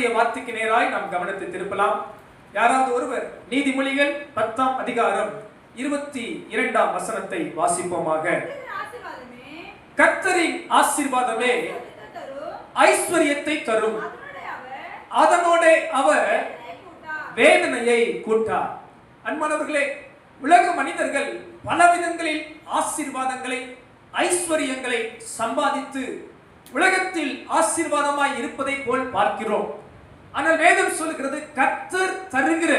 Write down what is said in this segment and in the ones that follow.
கர்த்தருடைய வார்த்தைக்கு நேராய் நாம் கவனத்தை திருப்பலாம். யாராவது ஒருவர் நீதிமொழிகள் 10ஆம் அதிகாரம் 22ஆம் வசனத்தை வாசிப்போமாக. கர்த்தரின் ஆசீர்வாதமே ஐஸ்வரியத்தை தரும், அதனோட அவர் வேதனையை கூட்டார். அன்பானவர்களே, உலக மனிதர்கள் பல விதங்களில் ஆசீர்வாதங்களை ஐஸ்வரியங்களை சம்பாதித்து உலகத்தில் ஆசீர்வாதமாய் இருப்பதை போல் பார்க்கிறோம். ஆனால் வேதம் சொல்கிறது கர்த்தர் தருகிற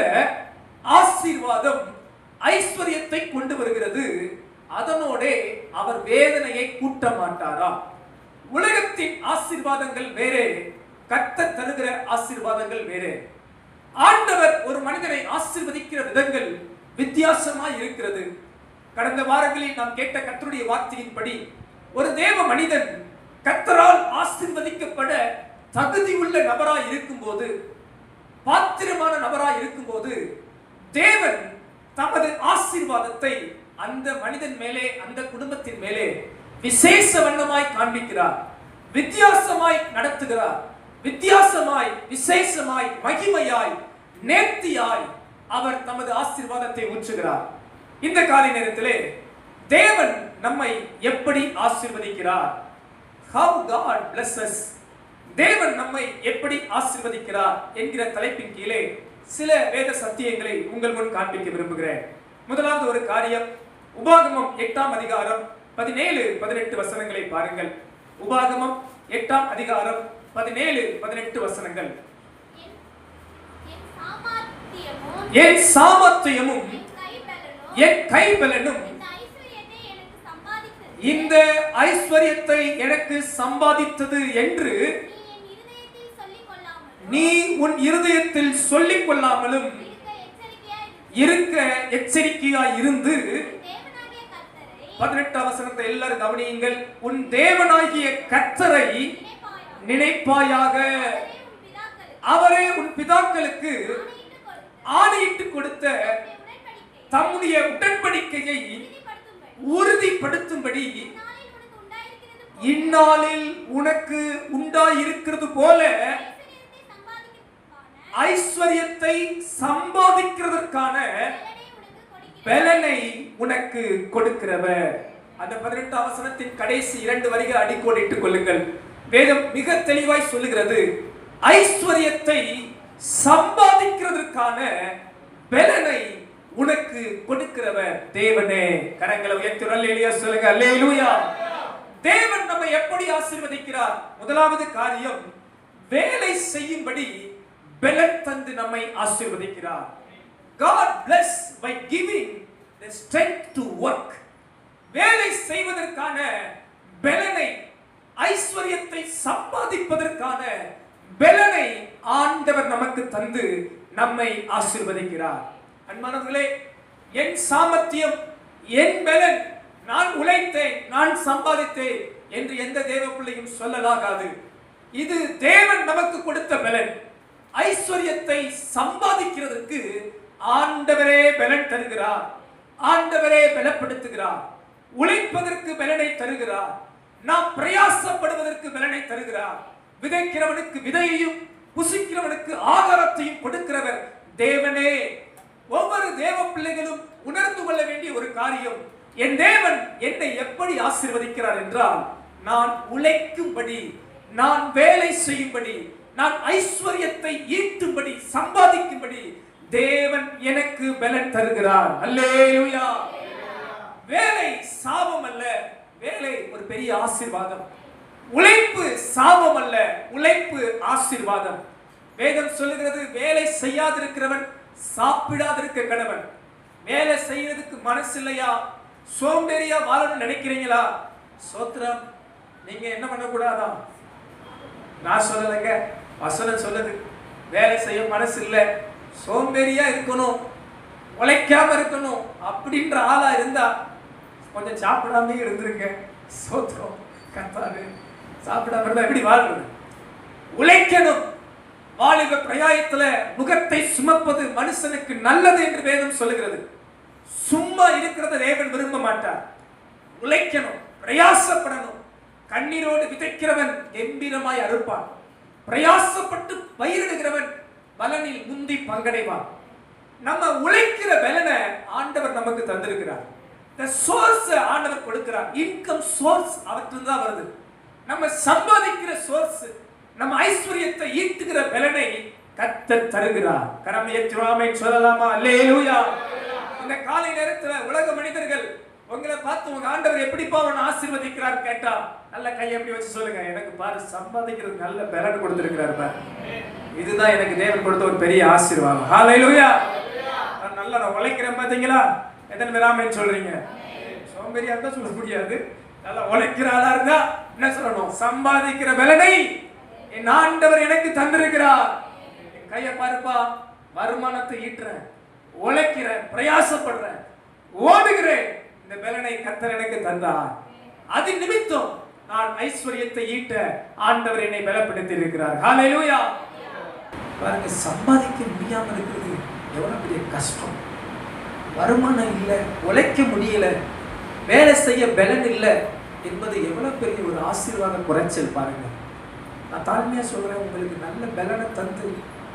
ஆசீர்வாதம் ஐஸ்வரியத்தை கொண்டு வருகிறது, அதனோட அவர் வேதனையை கூட்ட மாட்டாராம். உலகத்தின் ஆசீர்வாதங்கள் வேறே, கர்த்தர் தருகிற ஆசீர்வாதங்கள் வேறே. ஆண்டவர் ஒரு மனிதனை ஆசீர்வதிக்கிற விதங்கள் வித்தியாசமாய் இருக்கிறது. கடந்த வாரங்களில் நாம் கேட்ட கர்த்தருடைய வார்த்தையின்படி ஒரு தேவ மனிதன் கர்த்தரால் ஆசீர்வதிக்கப்பட தகுதி உள்ள நபராய் இருக்கும்போது, பாத்திரமான நபராய் இருக்கும்போது, தேவன் தமது ஆசீர்வாதத்தை அந்த மனிதன் மேலே, அந்த குடும்பத்தின் மேலே விசேஷ வண்ணமாய் காண்பிக்கிறார், வித்தியாசமாய் நடத்துகிறார், வித்தியாசமாய் விசேஷமாய் மகிமையாய் நேர்த்தியாய் அவர் தமது ஆசீர்வாதத்தை ஊற்றுகிறார். இந்த காலை நேரத்திலே தேவன் நம்மை எப்படி ஆசீர்வதிக்கிறார்? How God blesses. தேவன் நம்மை எப்படி ஆசீர்வதிக்கிறார் என்கிற தலைப்பின் கீழே சில வேத சத்தியங்களை உங்கள் முன் காண்பிக்க விரும்புகிறேன். முதலாவது ஒரு காரியம், உபாகமம் 8ஆம் அதிகாரம் 17-18 வசனங்களை பாருங்கள். உபாகமம் 8ஆம் அதிகாரம் 17-18 வசனங்கள். என் சாமர்த்தியமும் என் கைபலனும் இந்த ஐஸ்வரியத்தை எனக்கு சம்பாதித்தது என்று நீ உன் இருதயத்தில் சொல்லிக் கொள்ளாமலும் இருக்க எச்சரிக்கையாய் இருந்து, 18ஆம் வசனத்தை எல்லாரும் கவனியுங்கள். உன் தேவனாகிய கர்த்தரை நினைப்பாயாக, அவரே உன் பிதாக்களுக்கு ஆணையிட்டு கொடுத்த தம்முடைய உடன்படிக்கையை உறுதிப்படுத்தும்படி இந்நாளில் உனக்கு உண்டாயிருக்கிறது போல ஐஸ்வரியத்தை சம்பாதிக்கிறதற்கான பலனை உனக்கு கொடுக்கிறவர். அந்த 18ஆம் வசனத்தின் கடைசி 2 வரிகள் அடிக்கோடிட்டுக் கொள்ளுங்கள். வேதம் மிக தெளிவாய் சொல்லுகிறது, ஐஸ்வரியத்தை சம்பாதிக்கிறதற்கான பலனை உனக்கு கொடுக்கிறவர் தேவனே. கரங்களை உயர்த்தி அல்லேலூயா சொல்லுங்க. அல்லேலூயா. தேவன் நம்மை எப்படி ஆசீர்வதிக்கிறார்? முதலாவது காரியம், வேலை செய்யும்படி பலன் தந்து நம்மை ஆசீர்வதிக்கிறார். God bless by giving the strength to work. வேலை செய்வதற்கான பலனை, ஐஸ்வரியத்தை சம்பாதிப்பதற்கான பலனை ஆண்டவர் நமக்கு தந்து நம்மை ஆசீர்வதிக்கிறார். அன்பானவர்களே, என் சாமர்த்தியம், என் பலன், நான் உழைத்தேன், நான் சம்பாதித்தேன் என்று எந்த தேவ பிள்ளையும் சொல்லலாகாது. இது தேவன் நமக்கு கொடுத்த பலன். ஐஸ்வரியத்தை சம்பாதிக்கிறதற்கு ஆண்டவரே பலன் தருகிறார், ஆண்டவரே பலப்படுத்துகிறார். உழைப்பதற்கு பலனை தருகிறார், நாம் பிரயாசப்படுவதற்கு பலனை தருகிறார். விதைக்கிறவனுக்கு விதையையும் புசிக்கிறவனுக்கு ஆகாரத்தையும் கொடுக்கிறவர் தேவனே. ஒவ்வொரு தேவ பிள்ளைகளும் உணர்ந்து கொள்ள வேண்டிய ஒரு காரியம், என் தேவன் என்னை எப்படி ஆசீர்வதிக்கிறார் என்றால், நான் உழைக்கும்படி, நான் வேலை செய்யும்படி, நான் ஐஸ்வரியத்தை ஈட்டும்படி, சம்பாதிக்கும்படி தேவன் எனக்கு பலன் தருகிறார். அல்லேலூயா. வேலை சாபம் அல்ல, வேலை ஒரு பெரிய ஆசீர்வாதம். உழைப்பு சாபம் அல்ல, உழைப்பு ஆசீர்வாதம். வேதம் சொல்லுகிறது, வேலை செய்யாதிருக்கிறவன் சாப்பிடாதிருக்க கடவன். வேலை செய்யறதுக்கு மனசு இல்லையா, சோம்பேறியா வாழணும்னு நினைக்கிறீங்களா? சோத்திரம், நீங்க என்ன பண்ணக்கூடாதா? நான் சொல்லலைங்க, வசனம் சொல்லுது. வேலை செய்ய மனசு இல்லை, சோம்பேறியா இருக்கணும், உழைக்காம இருக்கணும் அப்படின்ற ஆளா இருந்தா கொஞ்சம் சாப்பிடாம இருந்திருக்க. சோத்திரம், கர்த்தாவே, சாப்பிடாம இருந்தா எப்படி வாழ்றது? உழைக்கணும். வாலிப பிரயாயத்துல முகத்தை சுமப்பது மனுஷனுக்கு நல்லது என்று வேதம் சொல்லுகிறது. சும்மா இருக்கிறத தேவன் விரும்ப மாட்டார். உழைக்கணும், பிரயாசப்படணும். கண்ணீரோடு விதைக்கிறவன் கம்பீரமாய் அறுப்பான். பிரயாசப்பட்டு பயிரிடுகிற பலனில் முந்தி பங்கடைவான். நம்ம உழைக்கிற பலனை ஆண்டவர் நமக்கு தந்திருக்கிறார். the source ஆண்டவர் கொடுக்கிறார். இன்கம் சோர்ஸ் அவற்றிலிருந்து தான் வருது. நம்ம சம்பாதிக்கிற சோர்ஸ், நம்ம ஐஸ்வரியத்தை ஈட்டுகிற பலனை கர்த்தர் தருகிறார். கரம் ஏற்றுவாமை சொல்லலாமா? அல்லேலூயா. இந்த காலை நேரத்துல உலக மனிதர்கள் உங்களை பார்த்து உங்க ஆண்டவர் எப்படிப்பா உன்னை ஆசீர்வதிக்கிறார் கேட்டா நல்ல கையை எப்படி வச்சு சொல்லுங்க, எனக்கு பாரு சம்பாதிக்கிறது நல்ல பலன் கொடுத்திருக்கிறார் பாரு, இதுதான் எனக்கு தேவன் கொடுத்த ஒரு பெரிய ஆசீர்வாதம். ஹல்லேலூயா. நல்லா நான் உழைக்கிறேன் பாத்தீங்களா? எத்தனை பேர் ஆமென் சொல்றீங்க? சோம்பேறியா இருந்தா சொல்ல முடியாது. நல்லா உழைக்கிற ஆளா இருந்தா என்ன சொல்லணும்? சம்பாதிக்கிற பலனை என் ஆண்டவர் எனக்கு தந்திருக்கிறார். என் கையை பாருப்பா, வருமானத்தை ஈட்டுறேன், உழைக்கிறேன், பிரயாசப்படுறேன், ஓடுகிறேன், இந்த பலனை கர்த்தர் எனக்கு தந்தார். அது நிமித்தம் நான் ஐஸ்வரியத்தை ஈட்ட ஆண்டவர் என்னை பலப்படுத்தி இருக்கிறார். ஹல்லேலூயா. பாருங்க, சம்பாதிக்க முடியாம இருக்கிறது எவ்வளவு பெரிய கஷ்டம். வருமானம் இல்லை, உழைக்க முடியல, வேலை செய்ய பலன் இல்லை என்பது எவ்வளவு பெரிய ஒரு ஆசீர்வாத குறைச்சல் பாருங்க. நான் தாழ்மையா சொல்றேன், உங்களுக்கு நல்ல பலனை தந்து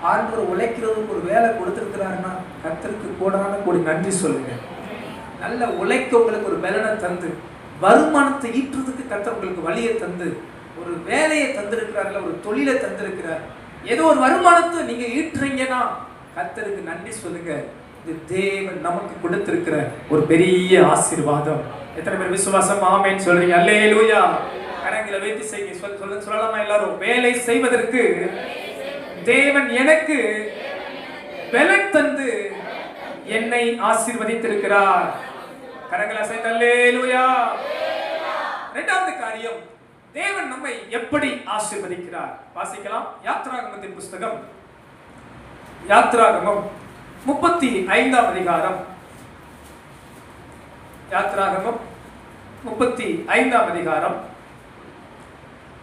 ஆண்டவர் உழைக்கிறதுக்கு ஒரு வேலை கொடுத்திருக்கிறாருன்னா கர்த்தருக்கு கோடான கோடி நன்றி சொல்லுங்க. நல்ல உழைக்க உங்களுக்கு ஒரு பலனை தந்து வருமானத்தை ஈட்டுறதுக்கு கர்த்தர் உங்களுக்கு வழியை தந்து ஒரு வேலையை தந்திருக்கிறார்கள், ஒரு தொழிலை தந்திருக்கிறார். ஏதோ ஒரு வருமானத்தை நீங்க ஈட்டுறீங்கன்னா கர்த்தருக்கு நன்றி சொல்லுங்க. இது தேவன் நமக்கு கொடுத்திருக்கிற ஒரு பெரிய ஆசீர்வாதம். எத்தனை பேர் விசுவாசம் ஆமென் சொல்றீங்க? அல்லேலூயா. கரங்களை வைத்து செய்யுங்க. சொல்லலாமா எல்லாரும்? வேலை செய்வதற்கு தேவன் எனக்கு பலன் தந்து என்னை ஆசீர்வதித்திருக்கிறார். கரங்களை அசைத்து அல்லேலூயா. இரண்டாவது காரியம், தேவன் நம்மை எப்படி ஆசீர்வதிக்கிறார் வாசிக்கலாம். யாத்ராகமத்தின் புஸ்தகம், யாத்ராகமம் 35ஆம் அதிகாரம். யாத்ராகமம் 35ஆம் அதிகாரம்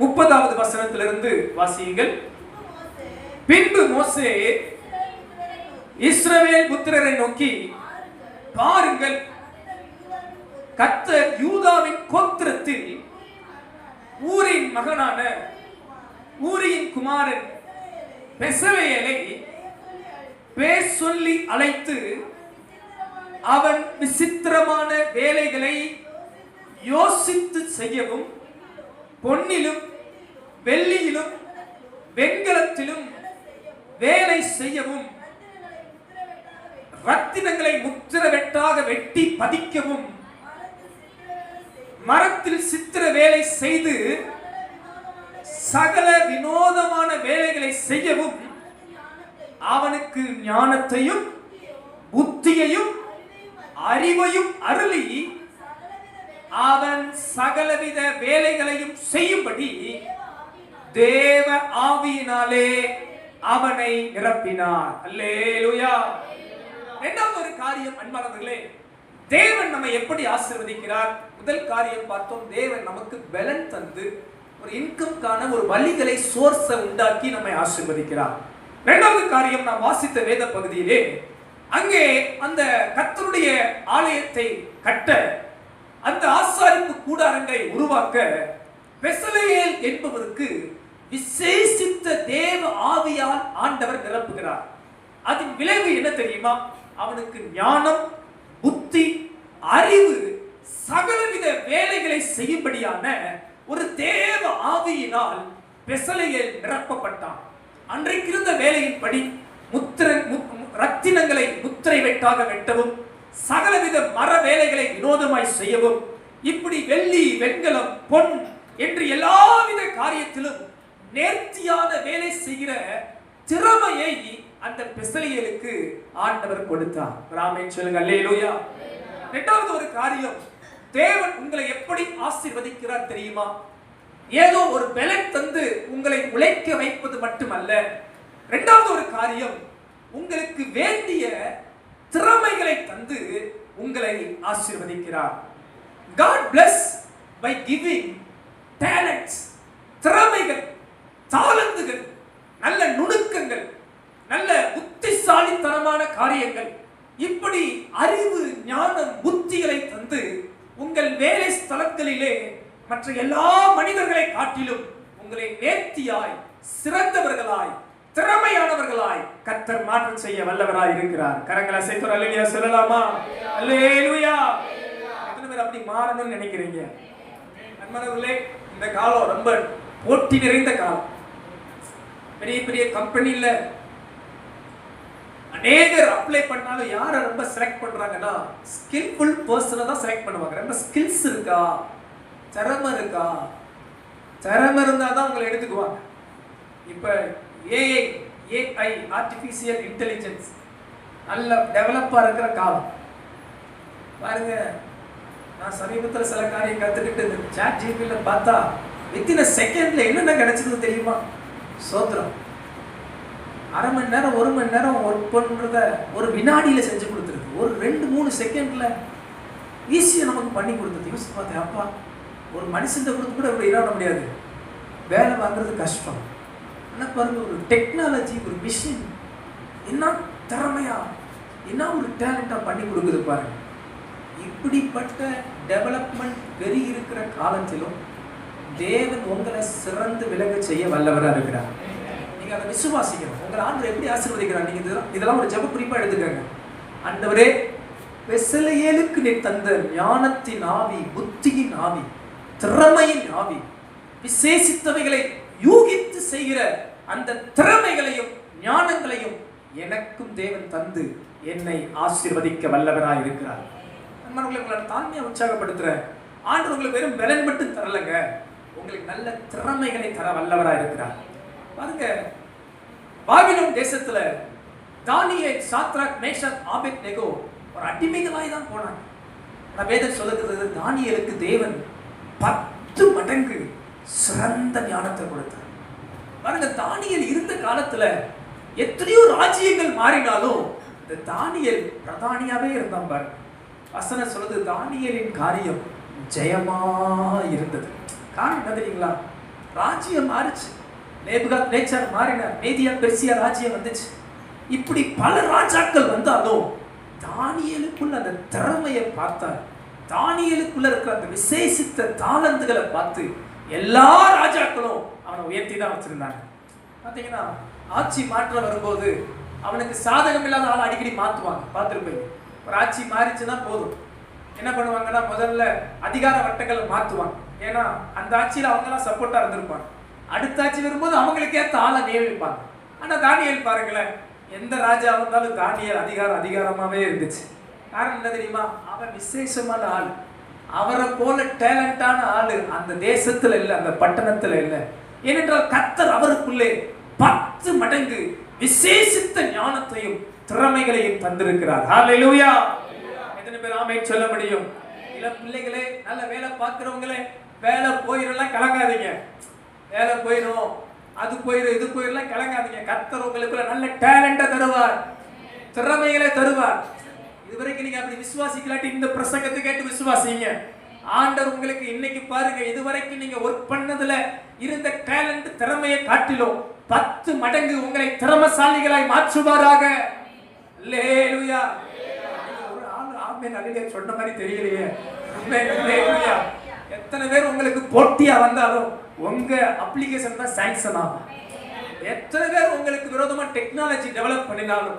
30வது வசனத்திலிருந்து வாசியுங்கள். பின்பு மோசே இஸ்ரவேல் புத்திரரை நோக்கி, பாருங்கள், கர்த்தர் யூதாவின் கோத்திரத்தில் ஊரின் மகனான ஊரியின் குமாரன் பெசலெயேலை பேர் சொல்லி அழைத்து அவன் விசித்திரமான வேலைகளை யோசித்து செய்யவும், பொன்னிலும் வெள்ளியிலும் வெண்கலத்திலும் வேலை செய்யவும், ரத்தினங்களை முத்திர வெட்டாக வெட்டி பதிக்கவும், மரத்தில் சித்திர வேலை செய்து சகல வினோதமான வேலைகளை செய்யவும் அவனுக்கு ஞானத்தையும் புத்தியையும் அறிவையும் அருளி அவன் சகலவித வேலைகளையும் செய்யும்படி தேவ ஆவியினாலே அவனை நிரப்பினார். அல்லேலூயா. இரண்டாவது ஒரு காரியம் அன்பானவர்களே, தேவன் நம்மை எப்படி ஆசீர்வதிக்கிறார்? முதல் காரியம் பார்த்தோம், தேவன் நமக்கு பலன் தந்து ஒரு இன்கம்கான ஒரு வழிகளை சோர்ஸை உண்டாக்கி நம்மை ஆசீர்வதிக்கிறார். இரண்டாவது காரியம், நாம் வாசித்த வேத பகுதியிலே அங்கே அந்த கர்த்தருடைய ஆலயத்தை கட்ட, அந்த ஆசாரிப்பு கூடாரங்களை உருவாக்க பெசலெயேல் என்பவருக்கு விசேஷித்த தேவ ஆவியால் ஆண்டவர் நிரப்புகிறார். அதன் விளைவு என்ன தெரியுமா? அவனுக்கு ஞானம், புத்தி, அறிவு, சகலவித வேலைகளை செய்யும்படியான ஒரு தேவ ஆவியினால் பெசலெயேல் நிரப்பப்பட்டான். அன்றைக்கு இருந்த வேலையின்படி ரத்தினங்களை முத்திரை வெட்டாக வெட்டவும், சகலவித மர வேலைகளை வினோதமாய் செய்யவும், இப்படி வெள்ளி, வெண்கலம், பொன் என்று எல்லாவித காரியத்திலும் நேர்த்தியான வேலை செய்கிற திறமையை அந்த பெசலெயேலுக்கு ஆண்டவர் கொடுத்தார். ஆமென் சொல்லுங்க. அல்லேலூயா. இரண்டாவது ஒரு காரியம், தேவன் உங்களை எப்படி ஆசீர்வதிக்கிறார் தெரியுமா? ஏதோ ஒரு பலன் தந்து உங்களை உழைக்க வைப்பது மட்டுமல்ல. இரண்டாவது ஒரு காரியம், உங்களுக்கு வேண்டிய திறமைகளை தந்து உங்களை ஆசீர்வதிக்கிறார். God bless by giving talents, திறமைகள், தாளந்துகள், நல்ல நுணுக்கங்கள், நல்ல புத்திசாலித்தனமான காரியங்கள், இப்படி அறிவு, ஞானம், புத்திகளை தந்து உங்கள் வேலை ஸ்தலங்களிலே மற்ற எல்லா மனிதர்களை காட்டிலும் உங்களை நேர்த்தியாய், சிறந்தவர்களாய், திறமையானவர்களாய் மூலமாய் கர்த்தர் மாற்றம் செய்ய வல்லவராய் இருக்கிறார். கரங்களை அசைத்து அல்லேலூயா சொல்லலாமா? அல்லேலூயா. எத்தனை பேர் அப்படி மாறணும்னு நினைக்கிறீங்க? அன்பானவர்களே, இந்த காலம் ரொம்ப போட்டி நிறைந்த காலம். பெரிய பெரிய கம்பெனில அநேகர் அப்ளை பண்ணாலும் யாரை ரொம்ப செலக்ட் பண்றாங்கன்னா ஸ்கில்ஃபுல் பர்சனை தான் செலக்ட் பண்ணுவாங்க. ரொம்ப ஸ்கில்ஸ் இருக்கா, திறமை இருக்கா, திறமை இருந்தால் தான் உங்களை எடுத்துக்குவாங்க. இப்போ ஏஐ ஆர்டிஃபிஷியல் இன்டெலிஜென்ஸ் நல்ல டெவலப்பாக இருக்கிற காலம் பாருங்க. நான் சமீபத்தில் சில காரியம் கற்றுக்கிட்டு சாட் ஜிபியில் பார்த்தா வித்தின் செகண்ட்ல என்னென்ன கிடைச்சது தெரியுமா? சோத்திரம். அரை மணி நேரம் 1 மணி நேரம் ஒர்க் பண்ணுறத ஒரு வினாடியில் செஞ்சு கொடுத்துருக்கு. ஒரு 2-3 செகண்ட்ல ஈஸியாக நமக்கு பண்ணி கொடுத்தது. யோசிச்சு பார்த்தேன், அப்பா ஒரு மனுஷன் கொடுத்து கூட இப்படி இட முடியாது, வேலை வாங்குறது கஷ்டம். ஆனால் பாருங்க, ஒரு டெக்னாலஜி, ஒரு மிஷின் என்ன திறமையா, என்ன ஒரு டேலண்டாக பண்ணி கொடுக்குது பாருங்க. இப்படிப்பட்ட டெவலப்மெண்ட் பெருகி இருக்கிற காலத்திலும் தேவன் உங்களை சிறந்து விளங்க செய்ய வல்லவராக இருக்கிறார். நீங்க அதை விசுவாசிக்கணும். உங்களை ஆண்டவர் எப்படி ஆசீர்வதிக்கிறார்? நீங்க இதெல்லாம் ஒரு ஜெப குறிப்பா எடுத்துக்கங்க. ஆண்டவரே, பெசலெயேலுக்கு நீ தந்த ஞானத்தின் ஆவி, புத்தியின் ஆவி, திறமையின் ஆவி, விசேஷித்தவைகளை யூகித்து செய்கிற அந்த திறமைகளையும் ஞானங்களையும் எனக்கும் தேவன் தந்து என்னை ஆசீர்வதிக்க வல்லவராய் இருக்கிறார். உங்களை தாழ்மையா உற்சாகப்படுத்துற ஆண்டவர் உங்களுக்கு வெறும் பலன் மட்டும் தரலங்க, உங்களுக்கு நல்ல திறமைகளை தர வல்லவராய் இருக்கிறார். பாருங்க, பாபிலோன் தேசத்துல தானியேல், சாத்ராக், மேஷாக், ஆபேத்நேகோ ஒரு அடிமைகளாய் தான் போனாங்க. ஆனா வேதம் சொல்லுகிறது, தானியேலுக்கு தேவன் 10 மடங்கு சிறந்த ஞானத்தை கொடுத்தார். பாருங்க, தானியேல் இருந்த காலத்துல எத்தனையோ ராஜ்யங்கள் மாறினாலும் இந்த தானியேல் பிரதானியாவே இருந்தான். பாருங்க, வசனம் சொல்லுது, தானியேலின் காரியம் ஜெயமா இருந்தது. காரணம் என்ன தெரியுங்களா? ராஜ்யம் மாறிச்சு. நேபுகாத்நேச்சார் மாறினார், மேதியா பெர்சியா ராஜ்யம் வந்துச்சு. இப்படி பல ராஜாக்கள் வந்தாலும் தானியேலுக்குள்ள அந்த திறமையை பார்த்தார். தானியேலுக்குள்ள இருக்கிற அந்த விசேஷித்த தாளந்துகளை பார்த்து எல்லா ராஜாக்களும் அவனை உயர்த்தி தான் வச்சிருந்தாங்க. பார்த்தீங்கன்னா, ஆட்சி மாற்றம் வரும்போது அவனுக்கு சாதகம் இல்லாத ஆள் அடிக்கடி மாற்றுவாங்க. பார்த்துருப்பீங்க. ஒரு ஆட்சி மாறிச்சுன்னா போதும், என்ன பண்ணுவாங்கன்னா முதல்ல அதிகார வட்டங்களை மாற்றுவாங்க. ஏன்னா அந்த ஆட்சியில் அவங்கெல்லாம் சப்போர்ட்டா இருந்திருப்பாங்க. அடுத்த ஆட்சி வரும்போது அவங்களுக்கு ஏற்ற ஆளை நியமிப்பாங்க. ஆனால் தானியேல் பாருங்களேன், எந்த ராஜா வந்தாலும் தானியேல் அதிகாரமாகவே இருந்துச்சு. காரணம் என்ன தெரியுமா? அவன் விசேஷமான ஆள். அவரை போல டேலண்டான ஆளு அந்த தேசத்துல இல்லை, அந்த பட்டணத்துல இல்லை. ஏனென்றால் கர்த்தர் அவருக்குள்ளே 10 மடங்கு விசேஷித்த ஞானத்தையும் திறமைகளையும் தந்திருக்கிறார். ஹல்லேலூயா. எத்தனை பேர் ஆமென் சொல்ல முடியும்? இளம் பிள்ளைகளே, நல்ல வேலை பார்க்கிறவங்களே, வேலை போயிடலாம் கலங்காதீங்க. வேலை போயிடும், அது போயிடும், இது போயிடலாம் கலங்காதீங்க. கர்த்தர் உங்களுக்குள்ள நல்ல டேலண்ட தருவார், திறமைகளை தருவார். இதுவரைக்கும் நீங்க அப்படி விசுவாசிக்கலாட்டி இந்த பிரசங்கத்தை கேட்டு விசுவாசிங்க. ஆண்டவர் உங்களுக்கு இன்னைக்கு பாருங்க, இதுவரைக்கும் நீங்க ஒர்க் பண்ணதுல இருந்த டேலண்ட் திறமையை காட்டிலும் 10 மடங்கு உங்களை திறமசாலிகளாய் மாற்றுவாராக. அல்லேலூயா. ஒரு ஆள் ஆமென் அல்லேலூயா சொன்ன மாதிரி தெரியலையே. ஆமென் அல்லேலூயா. எத்தனை பேர் உங்களுக்கு போட்டியா வந்தாலும் உங்க அப்ளிகேஷன் தான் சாங்க்ஷன் ஆகும். எத்தனை பேர் உங்களுக்கு விரோதமா டெக்னாலஜி டெவலப் பண்ணினாலும்,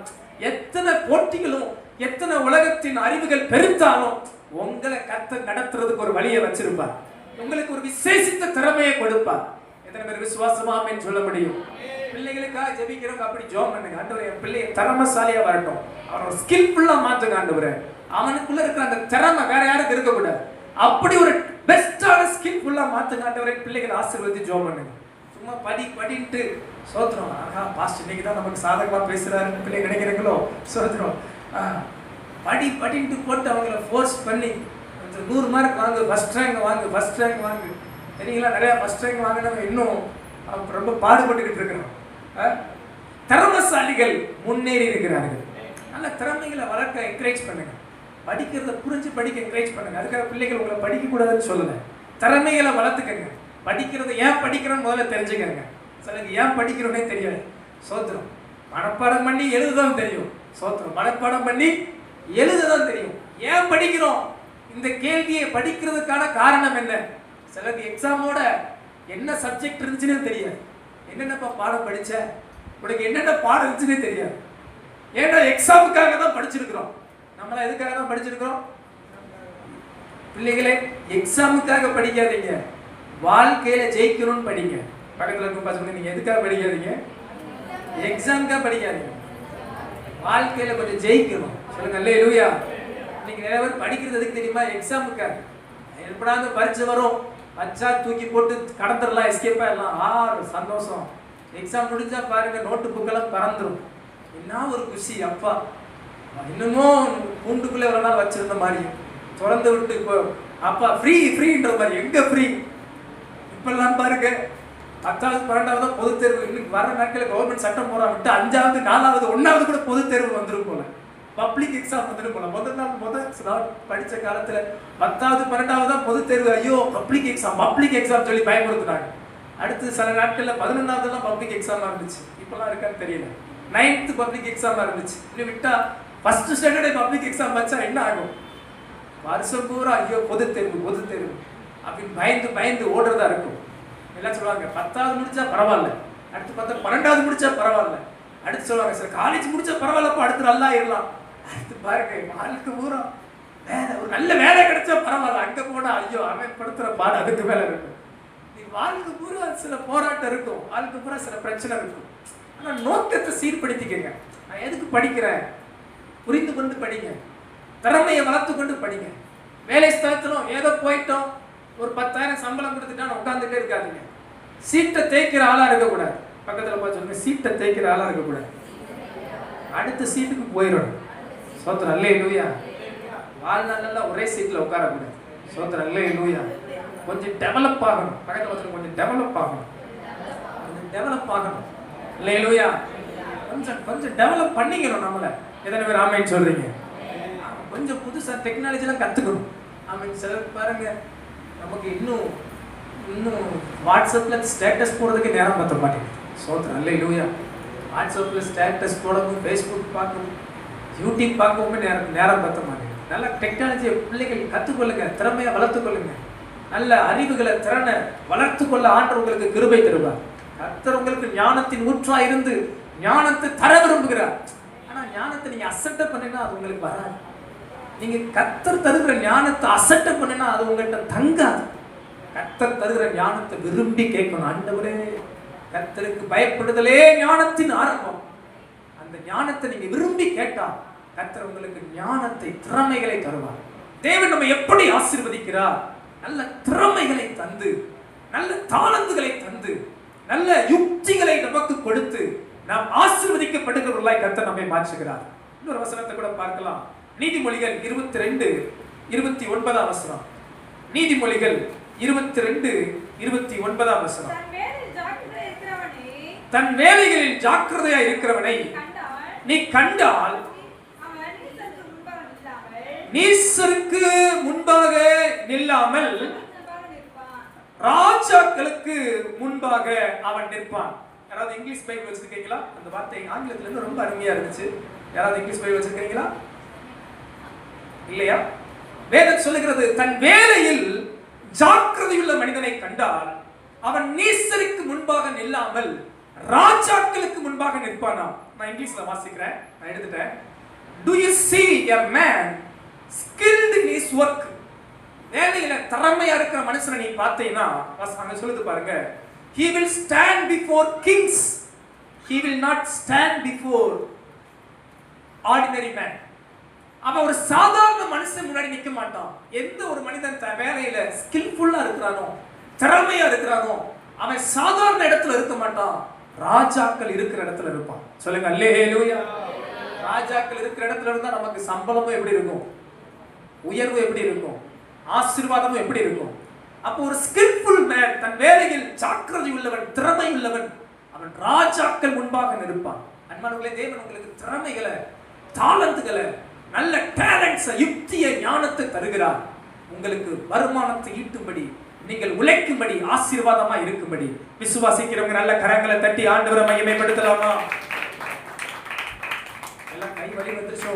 எத்தனை போட்டிகளும், எத்தனை உலகத்தின் அறிவுகள் பெருத்தாலும் உங்களை கர்த்தர் நடத்துறதுக்கு ஒரு வழியை வச்சிருப்பார். உங்களுக்கு ஒரு விசேஷித்த திறமையை கொடுப்பார். எத்தனை பேர் விசுவாசமாமேன்னு சொல்ல முடியும்? பிள்ளைகளுக்காக ஜெபிக்கிறவங்க அப்படி ஜெபம் பண்ணுங்க. ஆண்டவரே, என் பிள்ளையை திறமைசாலியா வரட்டும், அவனோட ஸ்கில்ஃபுல்லா மாத்துங்க ஆண்டவரே. அவனுக்குள்ள இருக்கிற அந்த திறமை வேற யாருக்கு இருக்கக்கூடாது. அப்படி ஒரு பெஸ்டான ஸ்கில்ஃபுல்லா மாத்துங்க ஆண்டவரே. பிள்ளைகளை ஆசீர்வதித்து ஜெபம் பண்ணுங்க. சும்மா படின்ட்டு சோத்திரம். ஆகா, பாஸ்டர் இன்னைக்கு தான் நமக்கு சாதகமா பேசுறாரு பிள்ளைங்க நினைக்கிறீங்களோ? சோத்திரம். படின்ட்டு போட்டு அவங்கள ஃபோர்ஸ் பண்ணி 100 மார்க் வாங்கு, ஃபர்ஸ்ட் ரேங்க் வாங்கு, ஃபர்ஸ்ட் ரேங்க் வாங்கு. சரிங்களா? நிறையா ஃபர்ஸ்ட் ரேங்க் வாங்கினவங்க இன்னும் ரொம்ப பாடுபட்டுக்கிட்டு இருக்கிறோம். திறமசாலிகள் முன்னேறி இருக்கிறார்கள். நல்ல திறமைகளை வளர்க்க என்கரேஜ் பண்ணுங்க. படிக்கிறத புரிஞ்சு படிக்க என்கரேஜ் பண்ணுங்க. அதுக்காக பிள்ளைகள் உங்களை படிக்கக்கூடாதுன்னு சொல்லலை. திறமைகளை வளர்த்துக்கங்க. படிக்கிறத ஏன் படிக்கிறோன்னு முதல்ல தெரிஞ்சுக்கங்க. சிலருக்கு ஏன் படிக்கிறோன்னே தெரியாது. சோத்திரம். மனப்பாடம் பண்ணி எழுதுதான் தெரியும். சோத்திரம். மனப்பாடம் பண்ணி எழுதுதான் தெரியும். ஏன் படிக்கிறோம்? இந்த கேள்வியை படிக்கிறதுக்கான காரணம் என்ன? சிலருக்கு எக்ஸாமோட என்ன சப்ஜெக்ட் இருந்துச்சுன்னு தெரியாது. என்னென்னப்பா பாடம் படிச்ச, உனக்கு என்னென்ன பாடம் இருந்துச்சுன்னே தெரியாது. ஏன்னா எக்ஸாமுக்காக தான் படிச்சிருக்கிறோம். நம்மளாம் எதுக்காக தான் படிச்சிருக்கிறோம்? பிள்ளைகளே, எக்ஸாமுக்காக படிக்காதீங்க, வாழ்க்கையில ஜெயிக்கணும்னு படிங்க. பக்கத்துல இருக்கும் பசங்க, நீங்க எதுக்காக படிக்காதீங்க? எக்ஸாமுக்காக படிக்காதீங்க, வாழ்க்கையில கொஞ்சம் ஜெயிக்கணும். சொல்லுங்க அல்லேலூயா. நீங்க நிறைய பேர் படிக்கிறது எதுக்கு தெரியுமா? எக்ஸாமுக்காக. எப்படாவது பரீட்சை வரும், வச்சா தூக்கி போட்டு கடந்துடலாம், எஸ்கேப்பா எல்லாம் சந்தோஷம். எக்ஸாம் முடிஞ்சா பாருங்க, நோட்டு புக்கெல்லாம் பறந்துடும். என்ன ஒரு குஷி! அப்பா இன்னமும் கூண்டுக்குள்ளே ஒரு நாள் வச்சிருந்த மாதிரி திறந்து விட்டு இப்போ அப்பா ஃப்ரீ ஃப்ரீன்ற மாதிரி. எங்க ஃப்ரீ இப்பெல்லாம் பாருங்க. 10வது 12வது பொது தேர்வு. இன்னைக்கு வர நாட்களில் கவர்மெண்ட் சட்டம் போறா விட்டு 5வது 4வது 1வது கூட பொது தேர்வு வந்துடும் போல, பப்ளிக் எக்ஸாம் வந்துடும் போல. முதல் நாள் படிச்ச காலத்துல 10வது 12வது தான் பொது தேர்வு. ஐயோ பப்ளிக் எக்ஸாம் சொல்லி பயன்படுத்தினாங்க. அடுத்து சில நாட்கள்ல 11வது தான் பப்ளிக் எக்ஸாமா இருந்துச்சு. இப்பெல்லாம் இருக்கான்னு தெரியல. 9th பப்ளிக் எக்ஸாமா இருந்துச்சு. இன்னும் விட்டா ஃபர்ஸ்ட் ஸ்டாண்டர்டே பப்ளிக் எக்ஸாம் வச்சா என்ன ஆகும்? வருஷம் பூரா ஐயோ பொது தேர்வு அப்படின்னு பயந்து பயந்து ஓடுறதா இருக்கும். எல்லாம் சொல்லுவாங்க 10வது முடிச்சா பரவாயில்ல, அடுத்து பார்த்தா 12வது முடிச்சா பரவாயில்ல, அடுத்து சொல்லுவாங்க சார் காலேஜ் முடிச்சா பரவாயில்லப்பா, அடுத்து நல்லா இருக்கலாம். அடுத்து பாருங்க வாழ்க்கை பூரா வேலை, ஒரு நல்ல வேலை கிடைச்சா பரவாயில்ல, அங்க போனா ஐயோ அவன் படுத்துற பாடு அதுக்கு மேல இருக்கும். நீ வாழ்க்கை பூரா சில போராட்டம் இருக்கும், வாழ்க்கை பூரா சில பிரச்சனை இருக்கும். ஆனா நோக்கத்தை சீர்படுத்திக்கங்க. நான் எதுக்கு படிக்கிறேன் புரிந்து கொண்டு படிங்க, திறமையை வளர்த்து கொண்டு படிங்க. வேலை ஸ்தலத்திலும் ஏதோ போயிட்டோம், ஒரு 10,000 சம்பளம் கொடுத்துட்டா உட்காந்துட்டே இருக்காதுங்க. சீட்டை தேய்க்கிற ஆளா இருக்கக்கூடாது. பக்கத்துல போய் சொல்லுங்க, சீட்டை தேய்க்கிற ஆளா இருக்கக்கூடாது. அடுத்த சீட்டுக்கு போயிடணும். சோத்திரம் அல்லேலூயா. வாழ்நாளெல்லாம் ஒரே சீட்ல உட்காரக்கூடாது. சோத்திரம் அல்லேலூயா. கொஞ்சம் டெவலப் ஆகணும். பக்கத்துல வந்து கொஞ்சம் டெவலப் ஆகணும், அல்லேலூயா. கொஞ்சம் டெவலப் பண்ணிக்கணும் நம்மள. எத்தனை பேர் ஆமென் சொல்றீங்க? கொஞ்சம் புதுசா டெக்னாலஜிலாம் கத்துக்கணும். ஆமென். சிலர் பாருங்க, நமக்கு இன்னும் வாட்ஸ்அப்ல ஸ்டேட்டஸ் போடுறதுக்கு நேரம் பத்த மாட்டேங்குது. சோத்திரம் அல்லேலூயா. வாட்ஸ்அப்ல ஸ்டேட்டஸ் போடவும், ஃபேஸ்புக் பார்க்கவும், யூடியூப் பார்க்கவும் நேரம் பத்த மாட்டேங்குது. நல்ல டெக்னாலஜியை பிள்ளைகள் கற்றுக்கொள்ளுங்க, திறமையை வளர்த்துக்கொள்ளுங்க. நல்ல அறிவுகளை திறனை வளர்த்து கொள்ள ஆண்டவர் உங்களுக்கு கிருபை தருவார். கர்த்தர் உங்களுக்கு ஞானத்தின் ஊற்றா இருந்து ஞானத்தை தர விரும்புகிறார். ஆனா ஞானத்தை நீங்க அசட்டை பண்ணினா அது உங்களுக்கு வராது. நீங்க கர்த்தர் தருகிற ஞானத்தை அசட்டை பண்ணினா அது உங்கள்கிட்ட தங்காது. கர்த்தர் தருகிற ஞானத்தை விரும்பி கேட்கணும். ஆண்டவரே, கர்த்தருக்கு பயப்படுதலே ஞானத்தின் ஆரம்பம். அந்த ஞானத்தை நீங்க விரும்பி கேட்டா கர்த்தர் உங்களுக்கு ஞானத்தை, திறமைகளை தருவார். தேவன் நம்ம எப்படி ஆசீர்வதிக்கிறார்? நல்ல திறமைகளை தந்து, நல்ல தாளந்துகளை தந்து, நல்ல யுக்திகளை நமக்கு கொடுத்து நாம் ஆசீர்வதிக்கப்படுகிறவர்களாய் கர்த்தர் நம்மை மாற்றுகிறார். இன்னொரு வசனத்தை கூட பார்க்கலாம். நீதிமொழிகள் 22:29 வசனம். நீதிமொழிகள் 22:29 வசனம். தன் வேலைகளில் ஜாக்கிரதையா இருக்கிறவனை நீ கண்டால் நீசருக்கு முன்பாக நில்லாமல் ராஜாக்களுக்கு முன்பாக அவன் நிற்பான். யாராவது இங்கிலீஷ் பைபிள் வச்சிருக்கீங்களா? அந்த வார்த்தை ஆங்கிலத்துல இருந்து ரொம்ப அருமையா இருந்துச்சு. யாராவது இங்கிலீஷ் பைபிள் வச்சிருக்கீங்களா? இல்லையா? வேதம் சொல்லுகிறது, தன் வேலையில் ஜாக்கிரதையுள்ள மனிதனை கண்டால் அவன் நீசருக்கு முன்பாக நில்லாமல் ராஜாக்களுக்கு முன்பாக நிற்பானா. நான் இங்கிலீஷ்ல வாசிக்கிறேன், நான் எடுத்துட்டேன். Do you see a man skilled in his work? வேலையில திறமையா இருக்கிற மனுஷனை நீ பார்த்தீங்கன்னா அங்க சொல்லுது பாருங்க, he will stand before kings, he will not stand before ordinary man. அவன் ஒரு சாதாரண மனுஷன் முன்னாடி நிக்க மாட்டான். எந்த ஒரு மனிதன் வேலையில ஸ்கில்ஃபுல்லா இருக்கிறானோ, திறமையா இருக்கிறானோ, அவன் சாதாரண இடத்துல இருக்க மாட்டான், ராஜாக்கள் இருக்கிற இடத்துல இருப்பான். சொல்லுங்க அல்லேலூயா. ராஜாக்கள் இருக்கிற இடத்துல இருந்தா நமக்கு சம்பளமும் எப்படி இருக்கும், உயர்வு எப்படி இருக்கும், ஆசீர்வாதமும் எப்படி இருக்கும். அப்போ ஒரு ஸ்கில்ஃபுல் மேன், தன் வேலையில் ஜாக்கிரதை உள்ளவன், திறமை உள்ளவன், அவன் ராஜாக்கள் முன்பாக நிற்பான். அன்பானவர்களே, தேவன் உங்களுக்கு திறமைகளை, தாளந்துகளை, நல்ல டேலண்ட்ஸ், யுக்தியை, ஞானத்தை தருகிறார். உங்களுக்கு வருமானத்தை ஈட்டும்படி, நீங்கள் உழைக்கும்படி, ஆசீர்வாதமா இருக்கும்படி. விசுவாசிக்கிறவங்க நல்ல கரங்களை தட்டி ஆண்டவரை மகிமைப்படுத்தலாமா? எல்லாம் கை வலி வந்துச்சோ?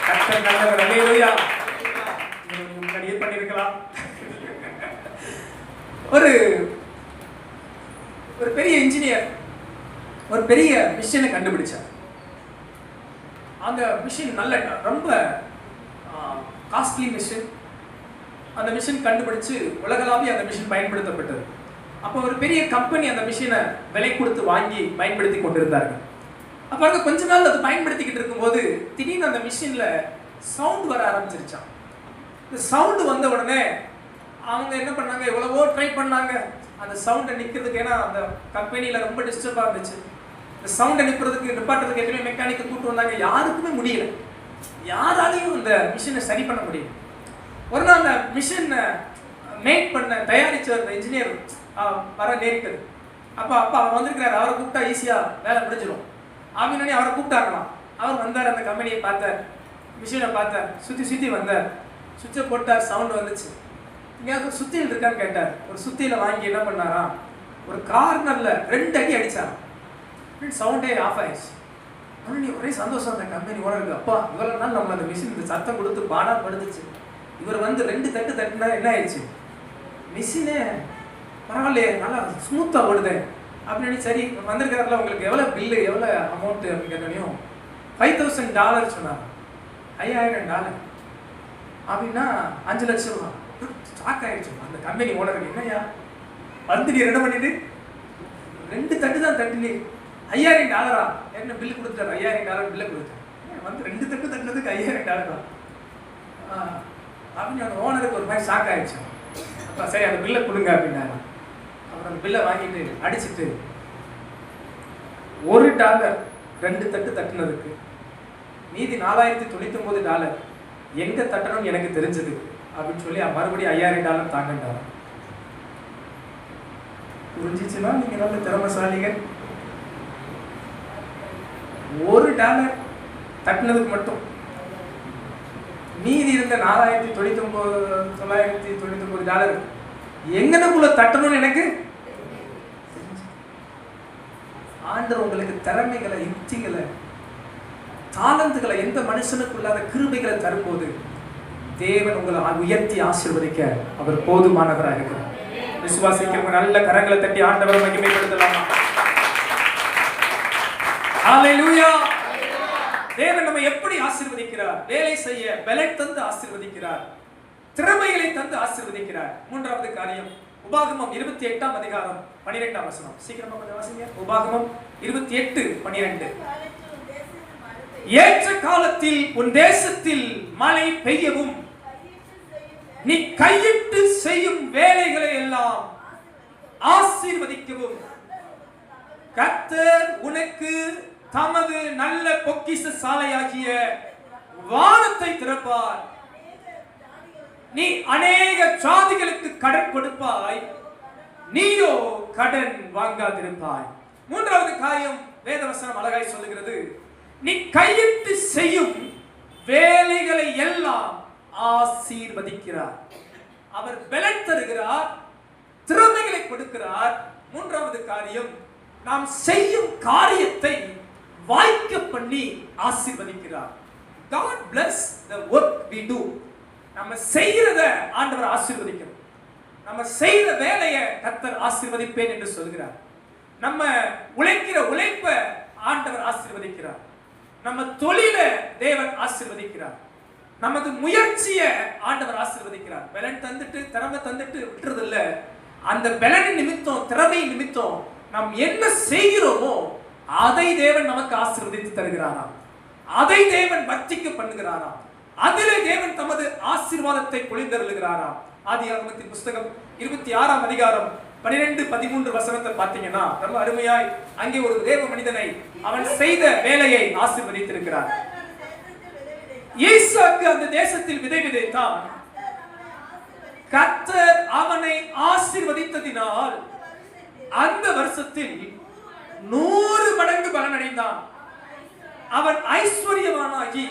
கர்த்தர் நல்லவர். அல்லேலூயா. முன்னாடியே பண்ணிருக்கலாம். ஒரு ஒரு பெரிய இன்ஜினியர் ஒரு பெரிய மிஷினை கண்டுபிடிச்சார். அந்த மிஷின் நல்ல ரொம்ப காஸ்ட்லி மிஷின். அந்த மிஷின் கண்டுபிடிச்சு உலகளாவிய அந்த மிஷின் பயன்படுத்தப்பட்டது. அப்போ ஒரு பெரிய கம்பெனி அந்த மிஷினை விலை கொடுத்து வாங்கி பயன்படுத்தி கொண்டிருந்தார்கள். அப்போ அங்கே கொஞ்ச நாள் அது பயன்படுத்திக்கிட்டு இருக்கும்போது திடீர்னு அந்த மிஷினில் சவுண்ட் வர ஆரம்பிச்சிருச்சான். இந்த சவுண்டு வந்த உடனே அவங்க என்ன பண்ணாங்க, எவ்வளவோ ட்ரை பண்ணாங்க அந்த சவுண்டை நிற்கிறதுக்கு. ஏன்னா அந்த கம்பெனியில் ரொம்ப டிஸ்டர்பாக இருந்துச்சு. இந்த சவுண்டை நிப்பாட்டுறதுக்கு எதுவுமே மெக்கானிக்கை கூட்டு வந்தாங்க. யாருக்குமே முடியல, யாராலையும் அந்த மிஷினை சரி பண்ண முடியல. ஒரு நாள் அந்த மிஷினை மேக் பண்ண தயாரிச்ச அந்த இன்ஜினியர் வர நேரிட்டது. அப்போ அவர் வந்திருக்கிறார். அவரை கூப்பிட்டா ஈஸியாக வேலை முடிஞ்சிடும் அப்படின்னு அவரை கூப்பிட்டாங்களாம். அவர் வந்தார், அந்த கம்பெனியை பார்த்தார், மிஷினை பார்த்தார், சுற்றி வந்தார், சுவிட்சை போட்டார், சவுண்டு வந்துச்சு. எங்கேயாவது ஒரு சுத்தியில் இருக்கான்னு கேட்டார். ஒரு சுத்தியில வாங்கி என்ன பண்ணாராம், ஒரு கார்னர்ல 2 அடி அடிச்சாராம். சவுண்டே ஆஃப் ஆயிடுச்சு. ஒரே சந்தோஷம் அந்த கம்பெனி ஓனருக்கு. அப்பா இவ்வளவு நாள் நம்ம அந்த மிஷின் இந்த சத்தம் கொடுத்து பாடா படுத்துச்சு, இவர் வந்து 2 தட்டு தட்டுனா என்ன ஆயிடுச்சு, மிஷினே பரவாயில்லையே நல்லா ஸ்மூத்தா ஓடுது அப்படின்னு. சரி வந்திருக்காருல, உங்களுக்கு எவ்வளோ பில்லு எவ்வளோ அமௌண்ட்டு அப்படின்னு கேட்டோனையும் $5,000 சொன்னார். $5,000 அப்படின்னா 5 லட்சம் ரூபா. ஷாக் ஆயிடுச்சு அந்த கம்பெனி ஓனருக்கு. என்னையா வந்து நீ என்ன பண்ணிட்டு 2 தட்டு தான் தட்டுலே $5,000 என்ன பில்லு கொடுத்துட்டாரு. $5,000 பில்லை கொடுத்தேன், வந்து 2 தட்டு தட்டுனதுக்கு $5,000 தான் அப்படின்னு அந்த ஓனருக்கு ஒரு மாதிரி ஷாக் ஆயிடுச்சு. அப்போ சரி அந்த பில்லை கொடுங்க அப்படின்னாரு. அப்புறம் அந்த பில்லை வாங்கிட்டு அடிச்சுட்டு $1 2 தட்டு தட்டுனதுக்கு மீதி $4,099 எங்க தட்டணும்னு எனக்கு தெரிஞ்சது அப்படின்னு சொல்லி மறுபடியும் $5,000 தாங்கண்டாரு. புரிஞ்சிச்சுன்னா நீங்க நல்ல திறமைசாலிகள். $1 தட்டினதுக்கு மட்டும் மீதி இருந்த $4,999 எங்கனக்குள்ள தட்டணும்னு எனக்கு. ஆண்டவர் உங்களுக்கு திறமைகளை, யுக்திகளை, தாளந்துகளை, எந்த மனுஷனுக்குள்ளாத கிருபைகளை தரும்போது தேவன் உங்களை உயர்த்தி ஆசீர்வதிக்க அவர் போதுமானவராக இருக்கிறார். விசுவாசிக்கிறவங்க நல்ல கரங்களை தட்டி ஆண்டவரை மகிமைப்படுத்தலாமா? ஹல்லேலூயா. தேவன் நம்ம எப்படி ஆசீர்வதிக்கிறார்? வேலை செய்ய பலன் தந்து ஆசீர்வதிக்கிறார், திறமைகளை தந்து ஆசீர்வதிக்கிறார். 3வது காரியம் உபாகமம் 28ஆம் அதிகாரம் 12ஆம் வசனம். சீக்கிரமா கொஞ்சம் வாசிங்க. உபாகமம் 28:12. ஏற்ற காலத்தில் உன் தேசத்தில் மழை பெய்யவும் நீ கையிட்டு செய்யும் வேலைகளை எல்லாம் ஆசீர்வதிக்கவும் கர்த்தர் உனக்கு தமது நல்ல பொக்கிஷ சாலையாகிய வானத்தை திறப்பார். நீ அநேக ஜாதிகளுக்கு கடன் கொடுப்பாய், நீயோ கடன் வாங்காதிருப்பாய். 3வது காரியம் வேதவசனம் அழகாய் சொல்லுகிறது, நீ கையிட்டு செய்யும் வேலைகளை எல்லாம் ஆசீர்வதிக்கிறார். அவர் பலன் தருகிறார், திறமைகளை கொடுக்கிறார். 3வது காரியம், நாம் செய்யும் காரியத்தை வாய்க்க பண்ணி ஆசீர்வதிக்கிறார். God bless the work we do. நம்ம செய்யறத ஆண்டவர் ஆசீர்வதிக்கிறார். நம்ம செய்யற வேலையை கர்த்தர் ஆசீர்வதிப்பேன் என்று சொல்கிறார். நம்ம உழைக்கிற உழைப்ப ஆண்டவர் ஆசீர்வதிக்கிறார். நம்ம தொழில தேவன் ஆசீர்வதிக்கிறார். நமது முயற்சியை ஆண்டவர் ஆசீர்வதிக்கிறார். பலன் தந்துட்டு திறமை தந்துட்டு விட்டுறது இல்ல. அந்த பலனின் நிமித்தம், திறமை நிமித்தம் நாம் என்ன செய்கிறோமோ அதை தேவன் நமக்கு ஆசீர்வதித்து தருகிறாராம். அதை தேவன் வர்த்திக்க பண்ணுகிறாராம். அதிலே தேவன் தமது ஆசீர்வாதத்தை பொழிந்தருளுகிறாராம். ஆதியாகமத்தின் புஸ்தகம் 26ஆம் அதிகாரம் 12-13 வசனத்தை பார்த்தீங்கன்னா ரொம்ப அருமையாய் அங்கே ஒரு தேவ மனிதனை அவன் செய்த வேலையை ஆசீர்வதித்திருக்கிறார். ஈசாக்கு அந்த தேசத்தில் விதை விதைத்தான். கர்த்தர் அவனை ஆசீர்வதித்ததினால் அந்த வருஷத்தில் 100 மடங்கு பலனடைந்தான். அவன் ஐஸ்வர்யவானாகி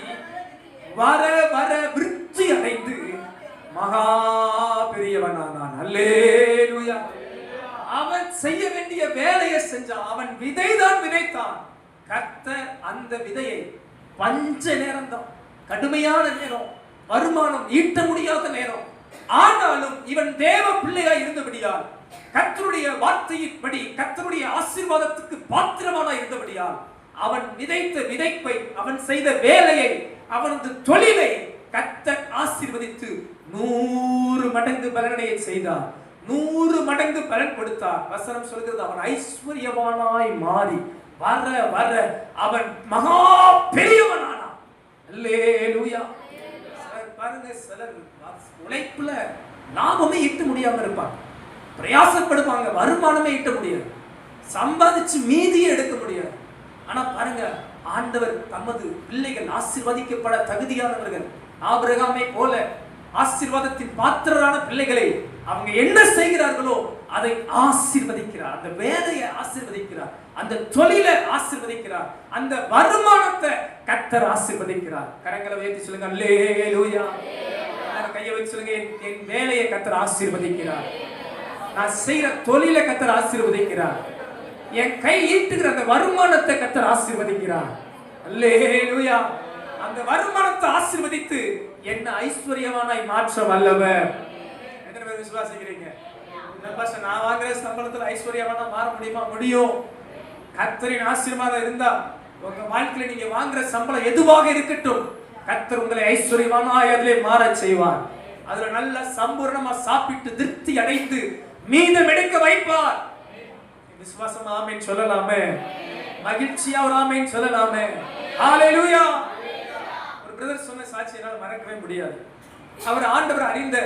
வர வர விருத்தி அடைந்து மகா பெரியவனானான். அல்லேலூயா. அவன் செய்ய வேண்டிய வேலையை செஞ்சான். அவன் விதைதான் விதைத்தான். கர்த்தர் அந்த விதையை பஞ்ச நேரம் தான், கடுமையான நேரம், வருமானம் ஈட்ட முடியாத நேரம், ஆனாலும் இவன் தேவ பிள்ளையா இருந்தபடியால் கர்த்தருடைய வார்த்தையின்படி கர்த்தருடைய ஆசீர்வாதத்துக்கு பாத்திரமானாய் இருந்தபடியால் அவன் விதைத்த விதைப்பை, அவன் செய்த வேலையை, அவனது தொழிலை கர்த்தர் ஆசீர்வதித்து 100 மடங்கு பலனை செய்தார். 100 மடங்கு பலன் கொடுத்தார். வசனம் சொல்கிறது, அவன் ஐஸ்வர்யவானாய் மாறி வர வர அவன் மகா பெரியவனானான். அல்லேலூயா. பாருங்க, சிலர் உழைப்புல லாபமே ஈட்ட முடியாம இருப்பாங்க, பிரயாசப்படுவாங்க, வருமானமே ஈட்ட முடியாது, சம்பாதிச்சு மீதியை எடுக்க முடியாது. ஆனா பாருங்க, ஆண்டவர் தமது பிள்ளைகள் ஆசீர்வதிக்கப்பட தகுதியானவர்கள் ஆபிரகாமை போல ஆசீர்வாதத்தின் பாத்திரரான பிள்ளைகளை அவங்க என்ன செய்கிறார்களோ அதை ஆசீர்வதிக்கிறார். அந்த வேலையை ஆசீர்வதிக்கிறார், அந்த தொழிலை ஆசீர்வதிக்கிறார், அந்த வருமானத்தை கர்த்தர் ஆசீர்வதிக்கிறார். கரங்களை உயர்த்தி சொல்லுங்க, அல்லேலூயா. கையை வச்சு சொல்லுங்க, என் வேலையை கர்த்தர் ஆசீர்வதிக்கிறார், நான் செய்யற தொழிலை கர்த்தர் ஆசீர்வதிக்கிறார், என் கை ஈட்டுகிற அந்த வருமானத்தை கர்த்தர் ஆசீர்வதிக்கிறார். அல்லேலூயா. அந்த வருமானத்தை ஆசீர்வதித்து என்ன ஐஸ்வர்யவானாய் மாற்ற வல்லவர். எத்தனை பேர் விசுவாசிக்கிறீங்க? நான் வாங்குற சம்பளத்துல ஐஸ்வர்யவானா மாற முடியுமா? முடியும். கர்த்தரின் ஆசீர்வாதம் இருந்தா உங்க வாழ்க்கையில நீங்க வாங்குற சம்பளம் எதுவாக இருக்கட்டும், கர்த்தர் உங்களை ஐஸ்வர்யவானாய் அதிலே மாற செய்வார். அதுல நல்ல சம்பூர்ணமா சாப்பிட்டு திருப்தி அடைந்து மீதம் எடுக்க வைப்பார். விசுவாசமா ஆமென் சொல்லலாமே, மகிழ்ச்சியா ஒரு ஆமென் சொல்லலாமே. ஹalleluya. ஒரு பிரதர் சொன்ன சாட்சி என்னால மறக்கவே முடியாது. அவர் ஆண்டவர் அறிந்த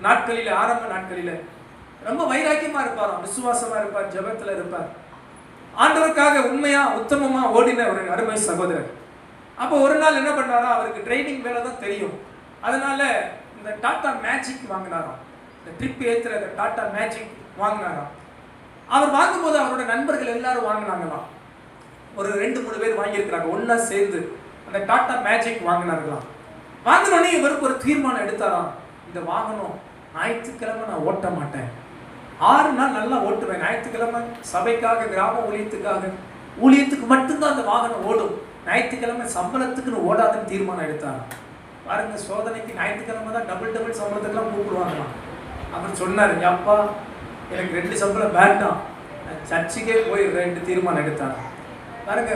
நாட்களில, ஆரம்ப நாட்களில ரொம்ப வைராக்கியமா இருப்பார், விசுவாசமா இருப்பார், ஜெபத்துல இருப்பார், ஆண்டவருக்காக உண்மையா உத்தமமா ஓடின ஒரு அருமை சகோதரர். அப்போ ஒரு நாள் என்ன பண்ணாரா, அவருக்கு ட்ரைனிங் வேலை தான் தெரியும், அதனால இந்த டாடா மேஜிக் வாங்கினாராம். இந்த ட்ரிப் ஏத்துற இந்த டாடா மேஜிக் வாங்கினாராம். அவர் வாங்கும்போது அவரோட நண்பர்கள் எல்லாரும் வாங்கினாங்களாம். ஒரு 2-3 பேர் வாங்கியிருக்கிறாங்க, ஒன்னா சேர்ந்து அந்த டாடா மேஜிக் வாங்கினார்களாம். வாங்கினோடனே இவருக்கு ஒரு தீர்மானம் எடுத்தாராம், இந்த வாகனம் ஞாயிற்றுக்கிழமை நான் ஓட்ட மாட்டேன், 6 நாள் நல்லா ஓட்டுவேன், ஞாயிற்றுக்கிழமை சபைக்காக, கிராம ஊழியத்துக்கு மட்டும்தான் அந்த வாகனம் ஓடும், ஞாயிற்றுக்கிழமை சம்பளத்துக்குன்னு ஓடாதுன்னு தீர்மானம் எடுத்தாராம். பாருங்க, சோதனைக்கு ஞாயிற்றுக்கிழமை தான் டபுள் சம்பளத்துக்குலாம் கூப்பிடுவாங்களாம். அவர் சொன்னார், அப்பா எனக்கு 2 சம்பளம் வேண்டாம், சர்ச்சுக்கே போய் 2 தீர்மானம் எடுத்தார். பாருங்க,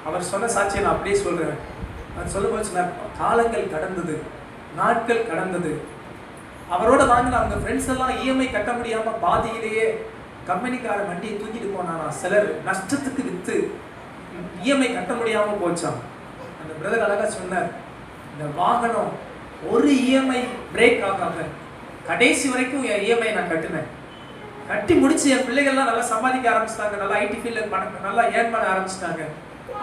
அவர் சொன்ன சாட்சியை நான் அப்படியே சொல்றேன். அவர் சொல்லும்போது சொன்னார், காலங்கள் கடந்தது, நாட்கள் கடந்தது, அவரோட வாங்கின அவங்க ஃப்ரெண்ட்ஸ் எல்லாம் இஎம்ஐ கட்ட முடியாம பாதியிலேயே கம்பெனிக்கார வண்டியை தூக்கிட்டு போனானா, சிலர் நஷ்டத்துக்கு வித்து இஎம்ஐ கட்ட முடியாம போச்சான். அந்த பிரதர் அழகா சொன்னார், இந்த வாகனம் ஒரு இஎம்ஐ பிரேக் ஆகாம கடைசி வரைக்கும் என் இஎம்ஐ நான் கட்டினேன், கட்டி முடிச்சு என் பிள்ளைகள்லாம் நல்லா சம்பாதிக்க ஆரம்பிச்சிட்டாங்க, நல்லா ஐடி ஃபீல்டில் நல்லா ஏர்ன் பண்ண ஆரம்பிச்சிட்டாங்க.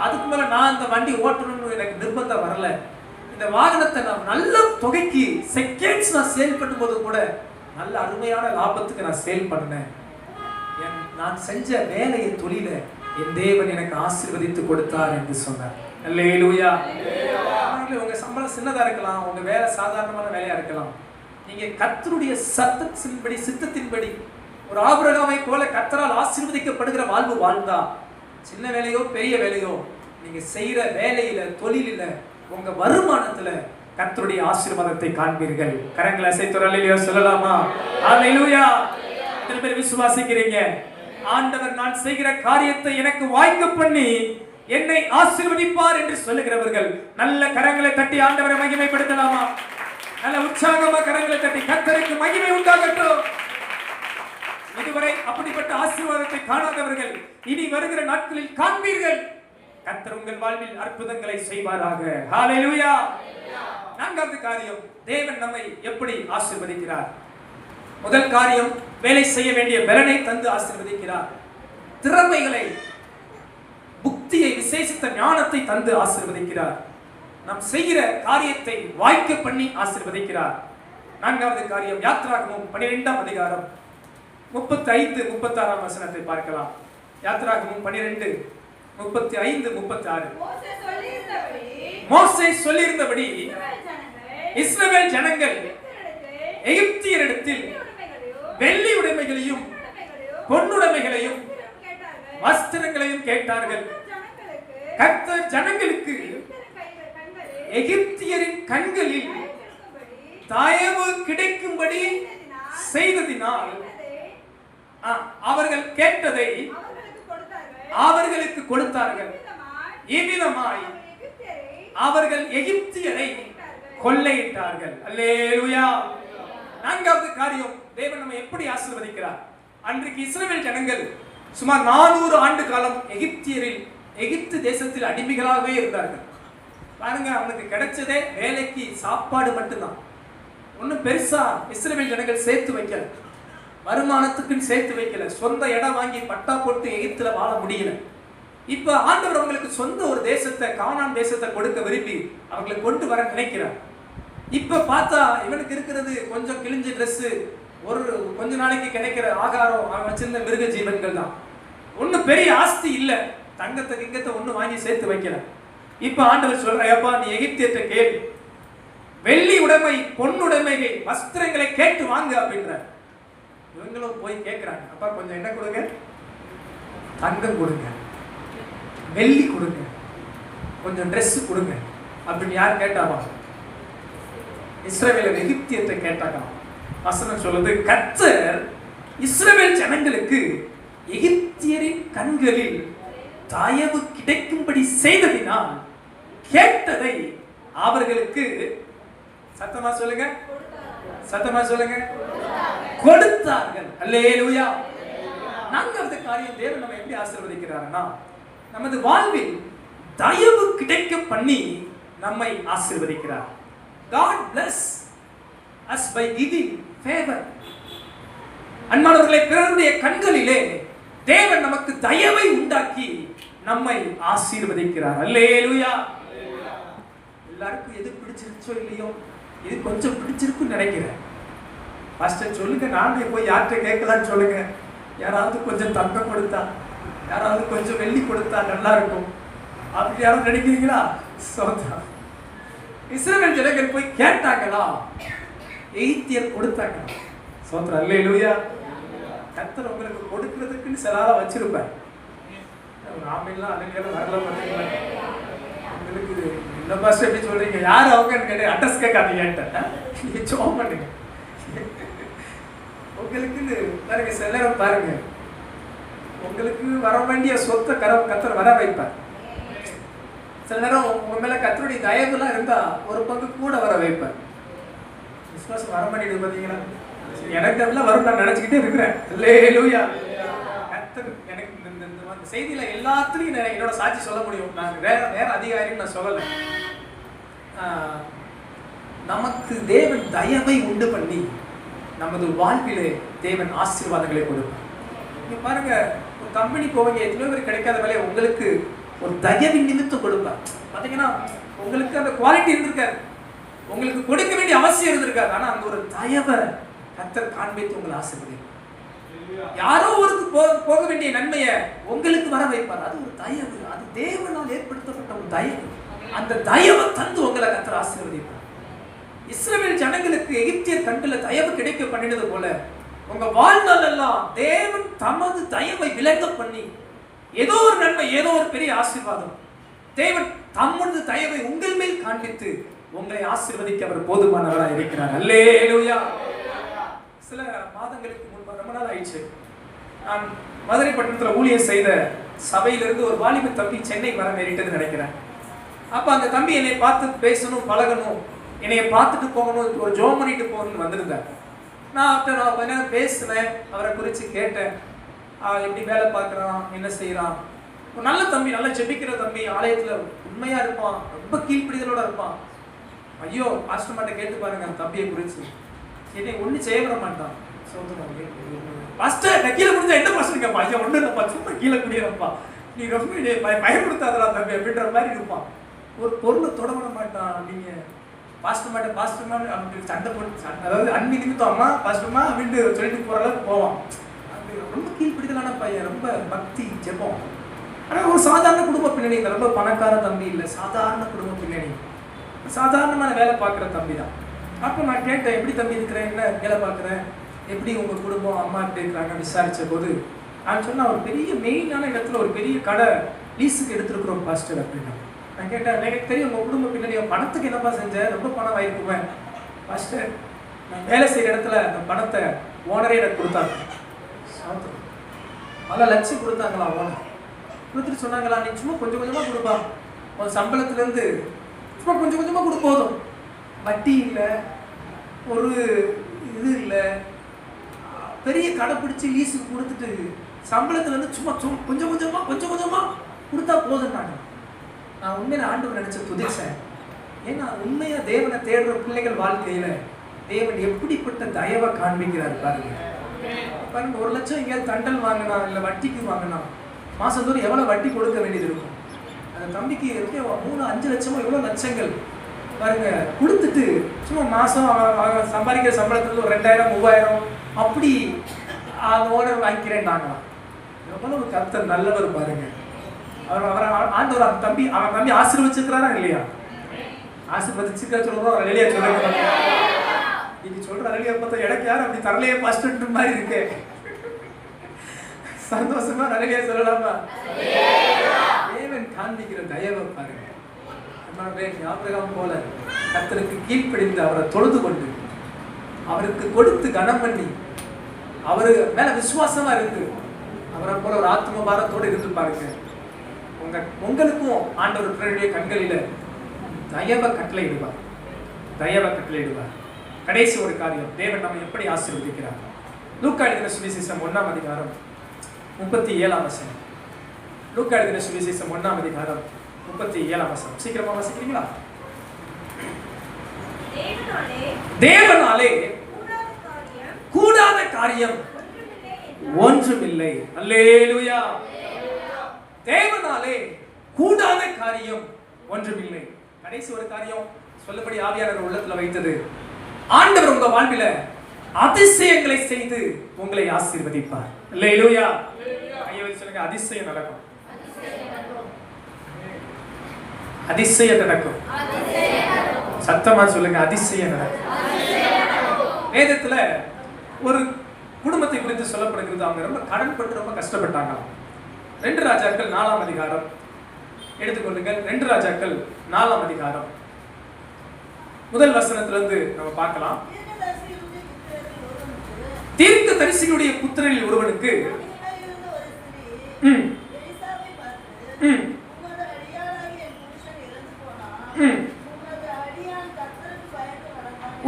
அதுக்கு மேலே நான் இந்த வண்டி ஓட்டணும்னு எனக்கு நிர்பந்தம் வரல. இந்த வாகனத்தை நான் நல்ல தொகைக்கு செகண்ட்ஸ் நான் சேல் பண்ணும்போது கூட நல்ல அருமையான லாபத்துக்கு நான் சேல் பண்ணினேன். நான் செஞ்ச வேலையை தொழில என் தேவன் எனக்கு ஆசீர்வதித்து கொடுத்தார் என்று சொன்னார். அல்லேலூயா. உங்க சம்பளம் சின்னதா இருக்கலாம், உங்க வேலை சாதாரணமான வேலையா இருக்கலாம், நீங்க கர்த்தருடைய சத்தத்தின்படி சித்தத்தின்படி ஒரு ஆபிரகாமை போல கர்த்தரால் ஆசீர்வதிக்கப்படுகிற வாழ்வு வாழ்ந்தா, சின்ன வேலையோ பெரிய வேலையோ, நீங்க செய்யற வேலையில, தொழிலில, உங்க வருமானத்துல கர்த்தருடைய ஆசீர்வாதத்தை காண்பீர்கள். கரங்களை அசைத்து அல்லேலூயா சொல்லலாமா? அல்லேலூயா. எத்தனை பேர் விசுவாசிக்கிறீங்க? ஆண்டவர் நான் செய்கிற காரியத்தை எனக்கு வாய்க்க பண்ணி என்னை ஆசீர்வதிப்பார் என்று சொல்லுகிறவர்கள் நல்ல கரங்களை தட்டி ஆண்டவரை மகிமைப்படுத்தலாமா? நல்ல உற்சாகமா கரங்களை தட்டி கர்த்தருக்கு மகிமை உண்டாகட்டும். இதுவரை அப்படிப்பட்ட ஆசீர்வாதத்தை காணாதவர்கள் இனி வருகிற நாட்களில் காண்பீர்கள். கர்த்தர் உங்கள் வாழ்வில் அற்புதங்களை செய்வாராக. ஹalleluya. 4வது காரியம், தேவன் நம்மை எப்படி ஆசீர்வதிக்கிறார்? முதல் காரியம், வேலை செய்ய வேண்டிய பலனை தந்து ஆசீர்வதிக்கிறார். திறமைகளை, புத்தியை, விசேஷித்த ஞானத்தை தந்து ஆசீர்வதிக்கிறார். நாம் செய்கிற காரியத்தை வாய்க்க பண்ணி ஆசீர்வதிக்கிறார். 4வது காரியம், யாத்ராகமம் 12ஆம் அதிகாரம் 35-36 வசனத்தை பார்க்கலாம். யாத்ராகமம் 12:35-36. மோசே சொல்லியிருந்தபடி இஸ்ரவேல் ஜனங்கள் எகிப்தியரிடத்தில் வெள்ளி உடைமைகளையும் பொன்னுடைமைகளையும் வஸ்திரங்களையும் கேட்டார்கள். கர்த்தர் ஜனங்களுக்கு எகிப்தியரின் கண்களில் 「」 தயவு கிடைக்கும்படி செய்ததினால் 「 「 「 「 「 「 「 「 「 「 「 「 「 「 「 「 「 「 「 「 「 「 「 「 「 「 「 「 「 「 「 「 「 「 「 「 「 「 「 「 「 「 「 " 「 「 " 「 「 " அவர்கள் கேட்டதை அவர்களுக்கு கொடுத்தார்கள். இவ்விதமாய் அவர்கள் எகிப்தியரை கொள்ளையிட்டார்கள். அல்லேலூயா. நான்காவது காரியம், தேவன் நம்ம எப்படி ஆசீர்வதிக்கிறார். அன்றைக்கு இஸ்ரவேல் ஜனங்கள் சுமார் 400 ஆண்டு காலம் எகிப்து தேசத்தில் அடிமைகளாகவே இருந்தார்கள். பாருங்க, அவனுக்கு கிடைச்சதே வேலைக்கு சாப்பாடு மட்டும்தான். ஒன்னும் பெருசா இஸ்ரவேல் ஜனங்கள் சேர்த்து வைக்கல, வருமானத்துக்குன்னு சேர்த்து வைக்கல, சொந்த இடம் வாங்கி பட்டா போட்டு எகிப்துல வாழ முடியல. இப்ப ஆண்டவர் அவங்களுக்கு சொந்த ஒரு தேசத்தை, கானான் தேசத்தை கொடுக்க விரும்பி அவங்களை கொண்டு வர நினைக்கிறார். இப்ப பார்த்தா இவனுக்கு இருக்கிறது கொஞ்சம் கிழிஞ்ச ட்ரெஸ், ஒரு கொஞ்ச நாளைக்கு கிடைக்கிற ஆகாரம், அவன் வச்சிருந்த மிருக ஜீவன்கள் தான். ஒன்னும் பெரிய ஆஸ்தி இல்ல, தங்கத்தை கிங்கத்தை ஒண்ணு வாங்கி சேர்த்து வைக்கல. இப்ப ஆண்டவர் சொல்றப்பா, நீ எகிப்தியத்தை கேளு, வெள்ளி உடைமை, பொன்னுடைமைகள், வஸ்திரங்களை கேட்டு வாங்க அப்படின்ற. இவங்களும் போய் கேட்கிறாங்க, அப்பா கொஞ்சம் என்ன கொடுங்க, தங்கம் கொடுங்க, வெள்ளி கொடுங்க, கொஞ்சம் ட்ரெஸ் கொடுங்க அப்படின்னு யார் கேட்டாவா? இஸ்ரவேலர் எகிப்தியத்தை கேட்டாங்க. வசனம் சொல்லுது, கர்த்தர் இஸ்ரவேல் ஜனங்களுக்கு எகிப்தியரின் கண்களில் தயவு கிடைக்கும்படி செய்ததினால் கேட்டதை அவர்களுக்கு சத்தமா சொல்லுங்க, சத்தமா சொல்லுங்க, கொடுத்தார்கள். அல்லேலூயா. நான்காவது காரியம், தேவன் நம்ம எப்படி ஆசீர்வதிக்கிறார்னா, நமது வாழ்வில் தயவு கிடைக்க பண்ணி நம்மை ஆசீர்வதிக்கிறார். God bless us by giving favor. அன்பானவர்களே, பிறருடைய கண்களிலே தேவன் நமக்கு தயவை உண்டாக்கி நம்மை ஆசீர்வதிக்கிறார். அல்லேலூயா. எல்லாருக்கும் எது பிடிச்சிருச்சோ இல்லையோ, இது கொஞ்சம் பிடிச்சிருக்குன்னு நினைக்கிறேன். பாஸ்டர் சொல்லுங்க, நானே போய் யார்கிட்ட கேட்கலான்னு சொல்லுங்க. யாராவது கொஞ்சம் தங்கம் கொடுத்தா, யாராவது கொஞ்சம் வெள்ளி கொடுத்தா நல்லா இருக்கும் அப்படி யாரும் நினைக்கிறீங்களா? சோதரா, இஸ்ரவேல் ஜனங்கள் போய் கேட்டாங்களா? எகிப்தியர் கொடுத்தாங்க. சோதரா, அல்லேலூயா. கர்த்தர் உங்களுக்கு கொடுக்கிறதுக்குன்னு சிலார வச்சிருப்பார். நாமெல்லாம் அன்னைக்கு வரல பண்ணீங்களா? உங்களுக்கு இந்த பாஸ்டர் எப்படி சொல்றீங்க, யார் அவங்கன்னு கேட்டு அட்ரஸ் கேட்காதீங்க, நீங்க ஜோம் பண்ணுங்க. உங்களுக்கு பாருங்க, சில நேரம் பாருங்க, உங்களுக்கு வர வேண்டிய சொத்தை கர்த்தர் வர வைப்பார். சில நேரம் உங்க மேல கர்த்தருடைய தயவுலாம் இருந்தா ஒரு பங்கு கூட வர வைப்பார். விசுவாசம் வர மாட்டேங்குது பாத்தீங்களா? எனக்கு அதெல்லாம் வரும் நான் நினைச்சுக்கிட்டே இருக்கிறேன். அல்லேலூயா. கர்த்தர் எனக்கு இந்த செய்தியில எல்லாத்துலயும் என்னோட சாட்சி சொல்ல முடியும். நான் வேற அதிகாரின்னு நான் சொல்லலை. நமக்கு தேவன் தயவை உண்டு பண்ணி நமது வாழ்விலே தேவன் ஆசீர்வாதங்களை கொடுப்பார். நீங்க பாருங்க, ஒரு கம்பெனி போவீங்க, எத்தனையோ பேர் கிடைக்காத வேலையை உங்களுக்கு ஒரு தயவின் நிமித்தம் கொடுப்பார். பாத்தீங்கன்னா, உங்களுக்கு அந்த குவாலிட்டி இருந்திருக்காரு, உங்களுக்கு கொடுக்க வேண்டிய அவசியம் இருந்திருக்காரு, ஆனா அந்த ஒரு தயவை கர்த்தர் காண்பித்து உங்களை ஆசீர்வதிப்பார். யாரோ ஒருக்கு போக வேண்டிய நன்மையை உங்களுக்கு வர வைப்பார். அது ஒரு தயவு, அது தேவனால் ஏற்படுத்தப்பட்ட ஒரு தயவு. அந்த தயவை தந்து உங்களை கர்த்தர் ஆசீர்வதிப்பார். இஸ்ரவேல் ஜனங்களுக்கு எகிப்தியர் கண்களில் தயவு கிடைக்க பண்ணினது போல உங்க வாழ்நாள் எல்லாம் தேவன் தமது தயவை விளங்க பண்ணி ஏதோ ஒரு நன்மை, ஏதோ ஒரு பெரிய ஆசீர்வாதம் தேவன் தமது தயவை உங்கள் மேல் காண்பித்து உங்களை ஆசீர்வதிக்க அவர் போதுமானவராக இருக்கிறார். அல்லேலூயா. சில மாதங்களுக்கு முன்பு, ரொம்ப நாள் ஆயிடுச்சு, நான் மதுரை பட்டணத்தில் ஊழியர் செய்த சபையிலிருந்து ஒரு வாலிப தம்பி சென்னை வர நேரிட்டது நினைக்கிறேன். அப்ப அந்த தம்பி என்னை பார்த்து பேசணும், பழகணும், என்னைய பார்த்துட்டு போகணும், ஒரு ஜோம் பண்ணிட்டு போகணும்னு வந்திருந்தேன். நான் கொஞ்ச நேரம் பேசினேன், அவரை குறித்து கேட்டேன், எப்படி வேலை பார்க்குறான், என்ன செய்யறான். ஒரு நல்ல தம்பி, நல்லா ஜெபிக்கிற தம்பி, ஆலயத்தில் உண்மையா இருப்பான், ரொம்ப கீழ்ப்பிடிதலோட இருப்பான். ஐயோ, பாஸ்டர் மாட்ட கேட்டு பாருங்க அந்த தம்பியை குறித்து. என்னை ஒன்றும் செய்ய விட மாட்டான். பாஸ்டர் கீழே குடிச்சா என்ன பாஸ்டருங்கப்பா, ஐயா ஒன்றும் இல்லைப்பா, சும்மா கீழே குடிக்கிறப்பா, நீ ரொம்ப பயப்படுத்தாதரா தம்பி அப்படின்ற மாதிரி இருப்பான். ஒரு பொருளை தொட விட மாட்டான். நீங்க பாஸ்டர் மாட்ட அப்படின்னு சண்டை போட்டு, அதாவது அன்பு நிமித்தம் அம்மா பாஸ்டர்மா அப்படின்னு சொல்லிட்டு போற அளவுக்கு போவான். அது ரொம்ப கீழ்ப்பிடிதலான பையன், ரொம்ப பக்தி, ஜெபம். ஆனால் ஒரு சாதாரண குடும்ப பின்னணி, ரொம்ப பணக்கார தம்பி இல்லை, சாதாரண குடும்ப பின்னணி, சாதாரணமான வேலை பார்க்குற தம்பி தான். அப்போ நான் கேட்டேன், எப்படி தம்பி இருக்கிறேன், என்ன வேலை பார்க்குறேன், எப்படி உங்கள் குடும்பம், அம்மா எப்படி இருக்கிறாங்க விசாரித்த போது நான் சொன்னேன், ஒரு பெரிய மெயினான இடத்துல ஒரு பெரிய கடை லீஸுக்கு எடுத்துருக்குறோம் பாஸ்டர் அப்படின்னா. நான் கேட்டேன், எனக்கு தெரியும் உங்கள் குடும்ப பின்னாடி பணத்துக்கு என்னப்பா செஞ்சேன், ரொம்ப பணம் வாங்கிக்குவேன். பாஸ்டர், நான் வேலை செய்கிற இடத்துல அந்த பணத்தை ஓனரே எனக்கு கொடுத்தாங்க. பல லட்சம் கொடுத்தாங்களா ஓனர். கொடுத்துட்டு சொன்னாங்களா, நீ சும்மா கொஞ்சம் கொஞ்சமா கொடுப்பா, உன் சம்பளத்துல இருந்து சும்மா கொஞ்சம் கொஞ்சமா கொடு, போதும், வட்டி இல்லை, ஒரு இது இல்லை, பெரிய கடை பிடிச்சி லீஸுக்கு கொடுத்துட்டு சம்பளத்துல இருந்து சும்மா கொஞ்சம் கொஞ்சமா கொடுத்தா போதும். நான் உண்மையில ஆண்டவர் நினைச்ச துதிச்சேன். ஏன்னா உண்மையா தேவனை தேடுற பிள்ளைகள் வாழ்க்கையில தேவன் எப்படிப்பட்ட தயவை காண்பிக்கிறார் பாருங்க. பாருங்க, 1 லட்சம் எங்கேயாவது தண்டல் வாங்கினா இல்லை வட்டிக்கு வாங்கினா மாசந்தோறும் எவ்வளவு வட்டி கொடுக்க வேண்டியது இருக்கும். அந்த தம்பிக்கு 3-5 லட்சமோ எவ்வளவு லட்சங்கள் பாருங்க கொடுத்துட்டு சும்மா மாசம் சம்பாதிக்கிற சம்பளத்துல ஒரு 2000-3000 அப்படி ஓனர் வாங்கிக்கிறேன்னாங்களாம். எவ்வளவு கர்த்தர் நல்லவர் பாருங்க. அவர் ஆண்டவர் அவன் தம்பி ஆசீர்வதிச்சிருக்கிறாரா இல்லையா? ஆசீர்வதிச்சுக்க சொல்றோம், ரெடியா சொல்றாங்க. நீங்க சொல்ற ரெடியா பார்த்தா எனக்கு யாரும் அப்படி தரலையே ஃபர்ஸ்ட் மாதிரி இருக்கு. சந்தோஷமா ரெடியா சொல்லலாமா? தேவன் காண்பிக்கிற தயவை பாருங்க. ஞாபகம் போல கர்த்தருக்கு கீழ்ப்படிந்து அவரை தொழுது கொண்டு அவருக்கு கொடுத்து கனம் பண்ணி அவரு மேல விசுவாசமா இருக்கு அவரை போல ஒரு ஆத்ம பாரத்தோடு இருந்து பாருங்க. உங்களுக்கும் ஆண்டவர் கண்களில தயவை கட்டளையிடுவார், தயவை கட்டளையிடுவார். கடைசி ஒரு காரியம், தேவன் நம்ம எப்படி ஆசீர்வதிக்கிறார். லூக்கா எழுதின சுவிசேஷம் 1ஆம் அதிகாரம் 37ஆம் வசனம். லூக்கா எழுதின சுவிசேஷம் 1ஆம் அதிகாரம் 37ஆம் வசனம். சீக்கிரமா வாசிக்கிறீங்களா? தேவனாலே கூடாத காரியம் ஒன்றுமில்லை. அல்லேலூயா. தேவனாலே கூடாத காரியம் ஒன்றுமில்லை. கடைசி ஒரு காரியம் சொல்லபடி ஆவியானவர் உள்ளத்துல வைத்தது, ஆண்டவர் உங்க வாழ்வில அதிசயங்களை செய்து உங்களை ஆசீர்வதிப்பார். அல்லேலூயா. ஐயா சொல்லுங்க, அதிசயம் நடக்கும், அதிசயம் நடக்கும். சத்தமா சொல்லுங்க, அதிசயம் நடக்கும். வேதத்துல ஒரு குடும்பத்தை குறித்து சொல்லப்படுகிறது. அவங்க ரொம்ப கடன் பட்டு ரொம்ப கஷ்டப்பட்டாங்க. 2 ராஜாக்கள் 4ஆம் அதிகாரம் எடுத்துக்கொள்ளுங்கள். 2 ராஜாக்கள் 4ஆம் அதிகாரம் முதல் வசனத்திலிருந்து நம்ம பார்க்கலாம். தீர்க்கதரிசிகளுடைய புத்திரரில் ஒருவனுக்கு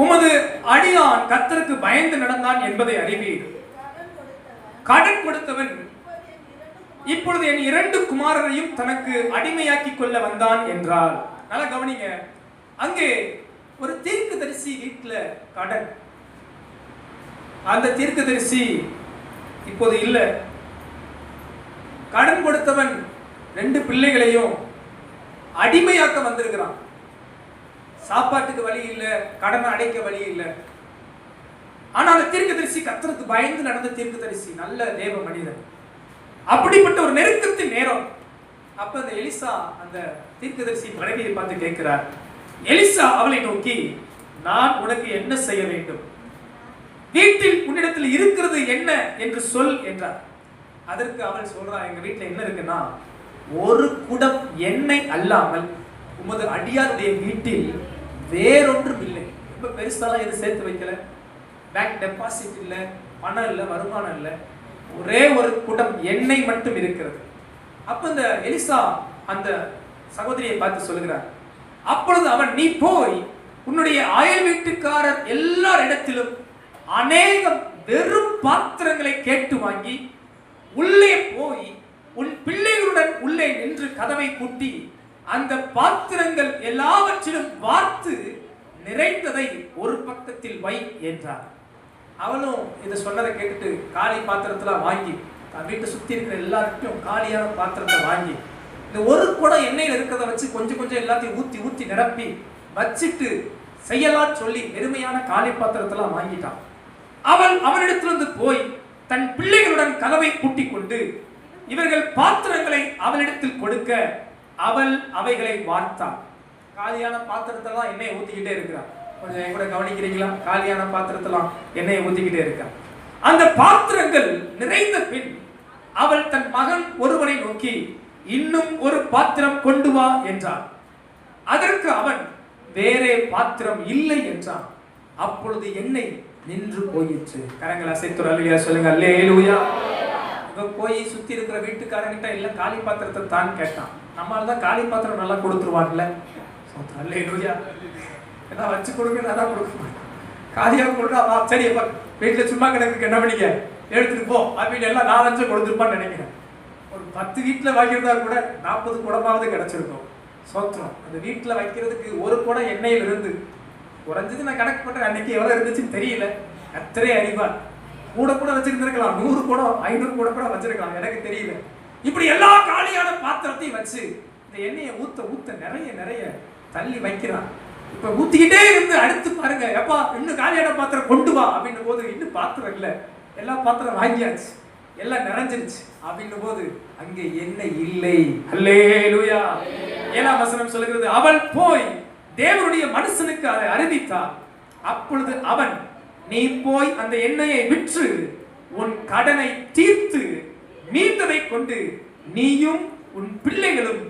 உமது அடியான் கர்த்தருக்கு பயந்து நடந்தான் என்பதை அறிவீர். கடன் கொடுத்தவன் இப்பொழுது என் 2 குமாரரையும் தனக்கு அடிமையாக்கி கொள்ள வந்தான் என்றார். நல்லா கவனிங்க, அங்கே ஒரு தீர்க்கதரிசி வீட்டுல கடன். அந்த தீர்க்கதரிசி இப்போது இல்ல. கடன் கொடுத்தவன் 2 பிள்ளைகளையும் அடிமையாக்க வந்திருக்கிறான். சாப்பாட்டுக்கு வழி இல்ல, கடனை அடைக்க வழி இல்ல. ஆனா அந்த தீர்க்கதரிசி கர்த்தருக்கு பயந்து நடந்த தீர்க்கதரிசி, நல்ல தேவ மனிதன். அப்படிப்பட்ட ஒரு நெருக்கத்தின் நேரம். அப்ப அந்த எலிசா அந்த தீர்க்கதரிசி மனைவியை பார்த்து கேட்கிறார். எலிசா அவளை நோக்கி, நான் உனக்கு என்ன செய்ய வேண்டும்? வீட்டில் உன்னிடத்தில் இருக்கிறது என்ன என்று சொல் என்றார். அதற்கு அவள் சொல்றா, எங்க வீட்டுல என்ன இருக்குன்னா, ஒரு குடம் எண்ணெய் அல்லாமல் உமது அடியாருடைய வீட்டில் வேறொன்றும் இல்லை. ரொம்ப பெருசாலாம் எது சேர்த்து வைக்கல, பேங்க் டெபாசிட் இல்லை, பணம் இல்லை, வருமானம் இல்லை, ஒரே ஒரு குடம் எண்ணெய் மட்டும் இருக்கிறது. அப்ப இந்த எலிசா அந்த சகோதரியை பார்த்து சொல்லுகிறார். அப்பொழுது அவன், நீ போய் உன்னுடைய அயல் வீட்டுக்காரர் எல்லாரிடத்திலும் அநேகம் வெறும் பாத்திரங்களை கேட்டு வாங்கி உள்ளே போய் உன் பிள்ளைகளுடன் உள்ளே நின்று கதவை பூட்டி அந்த பாத்திரங்கள் எல்லாவற்றிலும் வார்த்து நிறைந்ததை ஒரு பக்கத்தில் வை என்றார். அவளும் இதை சொன்னதை கேட்டுட்டு காலி பாத்திரத்துல வாங்கி வீட்டை சுத்தி இருக்கிற எல்லாருக்கும் காலியான பாத்திரத்தை வாங்கி இந்த ஒரு குடம் எண்ணெயில் இருக்கிறத வச்சு கொஞ்சம் கொஞ்சம் எல்லாத்தையும் ஊத்தி ஊத்தி நிரப்பி வச்சுட்டு செய்யலாம் சொல்லி வெறுமையான காலி பாத்திரத்தெல்லாம் வாங்கிட்டான். அவள் அவனிடத்திலிருந்து போய் தன் பிள்ளைகளுடன் கதவை பூட்டி கொண்டு இவர்கள் பாத்திரங்களை அவளிடத்தில் கொடுக்க அவள் அவைகளை வார்த்தாள். காலியான பாத்திரத்தெல்லாம் எண்ணெயை ஊத்திக்கிட்டே இருக்கிறான். கொஞ்சம் கூட கவனிக்கிறீங்களா? காலியான பாத்திரத்தெல்லாம் எண்ணெயை ஊத்திக்கிட்டே இருக்கான். அந்த பாத்திரங்கள் நிறைந்த பின் அவள் தன் மகன் ஒருவனை நோக்கி, இன்னும் ஒரு பாத்திரம் கொண்டு வா என்றான். அதற்கு அவன், வேறே பாத்திரம் இல்லை என்றான். அப்பொழுது எண்ணெய் நின்று போயிற்று. கரங்களை அசைத்து அல்லேலூயா சொல்லுங்க. அல்லேலூயா. இங்க போய் சுத்தி இருக்கிற வீட்டுக்காரங்கிட்ட எல்லாம் காலி பாத்திரத்தை தான் கேட்டான். நம்மளால தான் காலி பாத்திரம் நல்லா கொடுத்துருவாங்கல்ல. அல்லேலூயா. ஏதாவது வச்சு கொடுங்க, நல்லா கொடுக்க மாட்டேன். காலியாக கொடுத்தா சரி வீட்டுல சும்மா கிடக்கு என்ன பண்ணிக்க எடுத்துட்டு போ அப்படின்னு எல்லாம் 4-5 கொடுத்துருப்பான்னு நினைக்கிறேன். ஒரு 10 வீட்டுல வைக்கிறதா கூட 40 குடமாவது கிடைச்சிருக்கும். சோத்திரம். அந்த வீட்டுல வைக்கிறதுக்கு ஒரு குடம் எண்ணெயில் இருந்து குறைஞ்சது நான் கணக்கு பண்றேன். அன்னைக்கு எவ்வளவு இருந்துச்சுன்னு தெரியல. கர்த்தரே அறிவார். கூட கூட வச்சிருந்திருக்கலாம். 100 குடம் 500 குடம் கூட வச்சிருக்கலாம், எனக்கு தெரியல. இப்படி எல்லா காலியான பாத்திரத்தையும் வச்சு இந்த எண்ணெயை ஊத்த ஊத்த நிறைய நிறைய தள்ளி வைக்கிறான். இப்ப ஊத்திக்கிட்டே இருந்து அடுத்து பாருங்க, எப்பா இன்னும் காலியான பாத்திரம் கொண்டு வா அப்படின்னும் போது இன்னும் பாத்திரம் இல்லை, எல்லா பாத்திரம் வாங்கியாச்சு, எல்லாம் நிறைஞ்சிருச்சு அப்படின்னும் போது அங்கே எண்ணெய் இல்லை. அல்லேலூயா. 7ஆம் வசனம் சொல்லுகிறது, அவள் போய் தேவனுடைய மனுஷனுக்கு அதை அறிவித்தாள். அப்பொழுது அவன், நீ போய் அந்த எண்ணெயை விற்று உன் கடனை தீர்த்து மீந்ததை கொண்டு நீயும் உன் பிள்ளைகளும்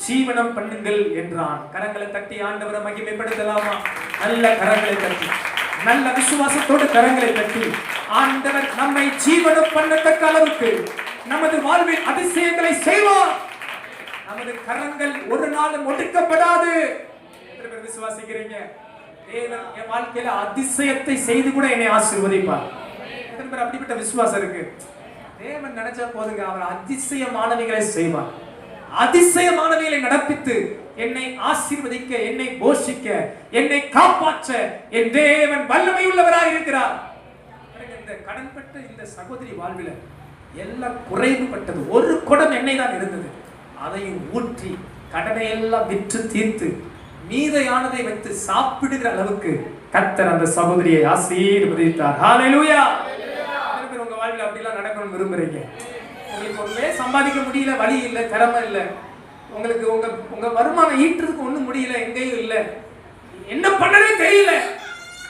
ஜீவனம் பண்ணுங்கள் என்றான். கரங்களை தட்டி ஆண்டவரை மகிமைப்படுத்தலாமா? நல்ல கரங்களை தட்டி, நல்ல விசுவாசத்தோடு கரங்களை தட்டி, ஆண்டவர் நம்மை ஜீவனம் பண்ணத்தக்க அளவுக்கு நமது வாழ்வில் அதிசயங்களை செய்வார். நமது கரங்கள் ஒரு நாளும் ஒடுக்கப்படாது. விசுவாசிக்கிறீங்க? தேவன் என் வாழ்க்கையில அதிசயத்தை செய்து கூட என்னை ஆசீர்வதிப்பார். அப்படிப்பட்ட விசுவாசம் இருக்கு. தேவன் நினைச்சா போதுங்க, அவர் அதிசயமானவைகளை செய்வார். அதிசயமானவைகளை நடப்பித்து என்னை ஆசீர்வதிக்க, என்னை போஷிக்க, என்னை காப்பாற்ற என் தேவன் வல்லமை உள்ளவராக இருக்கிறார். இந்த கடன்பட்ட இந்த சகோதரி வாழ்வில் எல்லாம் குறைவுபட்டது. ஒரு குடம் எண்ணெய் தான் இருந்தது. அதையும் ஊற்றி கடனை எல்லாம் விற்று தீர்த்து மீதையானதை வைத்து சாப்பிடுகிற அளவுக்கு கர்த்தர் அந்த சகோதரியை ஆசீர்வதித்தார். ஹல்லேலூயா. உங்க வாழ்வில் அப்படிலாம் நடக்கணும்னு விரும்புறீங்க? உங்களுக்கு ஒண்ணுமே சம்பாதிக்க முடியல, வழி இல்லை, திறமை இல்லை, உங்களுக்கு உங்க உங்க வருமானம் ஈட்டுறதுக்கு ஒண்ணும் முடியல, எங்கேயும் இல்லை, என்ன பண்ணவே தெரியல,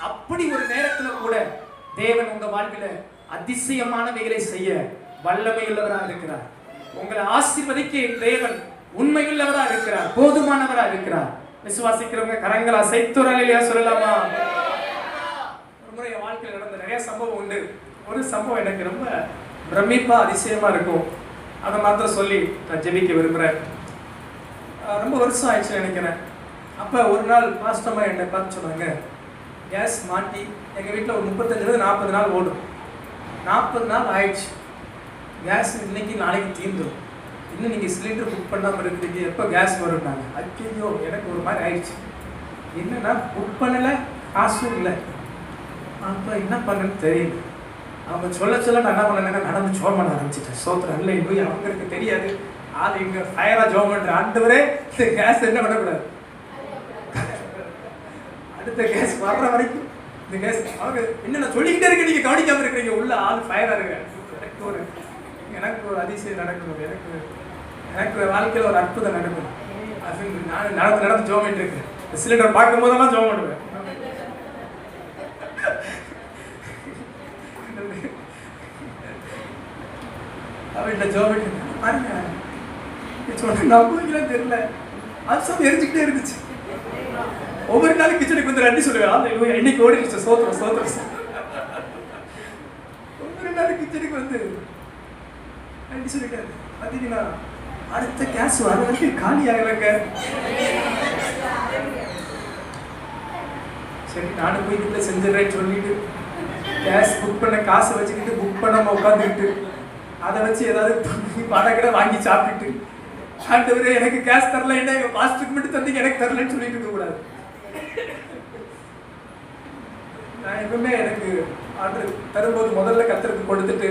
அப்படி ஒரு நேரத்துல கூட தேவன் உங்க வாழ்வில அதிசயமானவைகளை செய்ய வல்லமையுள்ளவராக இருக்கிறார். உங்களை ஆசீர்வதிக்க தேவன் உண்மையுள்ளவராக இருக்கிறார், போதுமானவராக இருக்கிறார். விசுவாசிக்கிறவங்க கரங்களை அசைத்து அல்லேலூயா சொல்லலாமா? ஒரு முறை என் வாழ்க்கையில் நடந்த நிறைய சம்பவம் உண்டு. ஒரு சம்பவம் எனக்கு ரொம்ப பிரமிப்பா அதிசயமா இருக்கும். அதை மாத்திரம் சொல்லி நான் ஜெபிக்க விரும்புறேன். ரொம்ப வருஷம் ஆயிடுச்சு நினைக்கிறேன். அப்ப ஒரு நாள் மாஸ்டர்மா என்னை பார்த்து சொன்னாங்க, கேஸ் மாட்டி எங்க வீட்டில் ஒரு 35-40 நாள் ஓடும். 40 நாள் ஆயிடுச்சு. கேஸ் இன்னைக்கு நாளைக்கு தீர்ந்துடும். இன்னும் நீங்கள் சிலிண்டர் புக் பண்ணாமல் இருக்கிறீங்க, எப்போ கேஸ் வரும்னாங்க. ஐயோ, எனக்கு ஒரு மாதிரி ஆயிடுச்சு. என்னன்னா புக் பண்ணலை, காசும் இல்லை. அப்போ என்ன பண்ணுன்னு தெரியல. அவங்க சொல்ல நான் என்ன பண்ணேன்னா நடந்து ஜோம் பண்ண ஆரம்பிச்சிட்டேன். சோத்திரம் இல்லை போய் அவங்களுக்கு தெரியாது. ஆள் இங்கே ஃபயராக ஜோம் பண்ணுற ஆண்டவரே இந்த கேஸ் என்ன பண்ணக்கூடாது, அடுத்த கேஸ் வர்ற வரைக்கும் இந்த கேஸ் அவங்க என்ன சொல்லிக்கிட்டே இருக்கு, நீங்கள் கவனிக்காமல் இருக்கிறீங்க, உள்ள ஆள் ஃபயராக இருக்கு. எனக்கு ஒரு அதிசயம் நடக்கணும், எனக்கு வாழ்க்கையில் ஒரு அற்புதம் நடக்கணும் அப்படின்னு நான் நடந்து ஜோம் பண்ணிட்டு இருக்கேன். சிலிண்டர் பார்க்கும் போதெல்லாம் ஜோம் பண்ணுவேன். அவன்கிட்ட ஜோம் பண்ணிட்டு பாருங்க, சொன்ன நம்புவீங்களான்னு தெரியல, அது எரிஞ்சுக்கிட்டே இருந்துச்சு. ஒவ்வொரு நாளும் கிச்சனுக்கு வந்து ரெண்டு சொல்லுவேன், இன்னைக்கு ஓடிடுச்சு, சோத்திரம். ஒவ்வொரு நாளும் கிச்சனுக்கு வந்து ரெண்டு சொல்லிட்டாரு. பார்த்தீங்கன்னா அடுத்த கேஸ் வர வரைக்கும் காலி ஆகலைங்க. சரி நானும் போய் வீட்டில் செஞ்சிடறேன்னு சொல்லிட்டு கேஸ் புக் பண்ண காசை வச்சுக்கிட்டு புக் பண்ணாமல் உட்காந்துக்கிட்டு அதை வச்சு ஏதாவது பணக்கடை வாங்கி சாப்பிட்டுட்டு, ஆண்டவரே எனக்கு கேஸ் தரல, என்ன எங்கள் பாஸ்டருக்கு மட்டும் தந்தீங்க எனக்கு தரலன்னு சொல்லிட்டு இருக்கக்கூடாது. நான் எப்பவுமே எனக்கு ஆர்டர் தரும்போது முதல்ல கர்த்தருக்கு கொடுத்துட்டு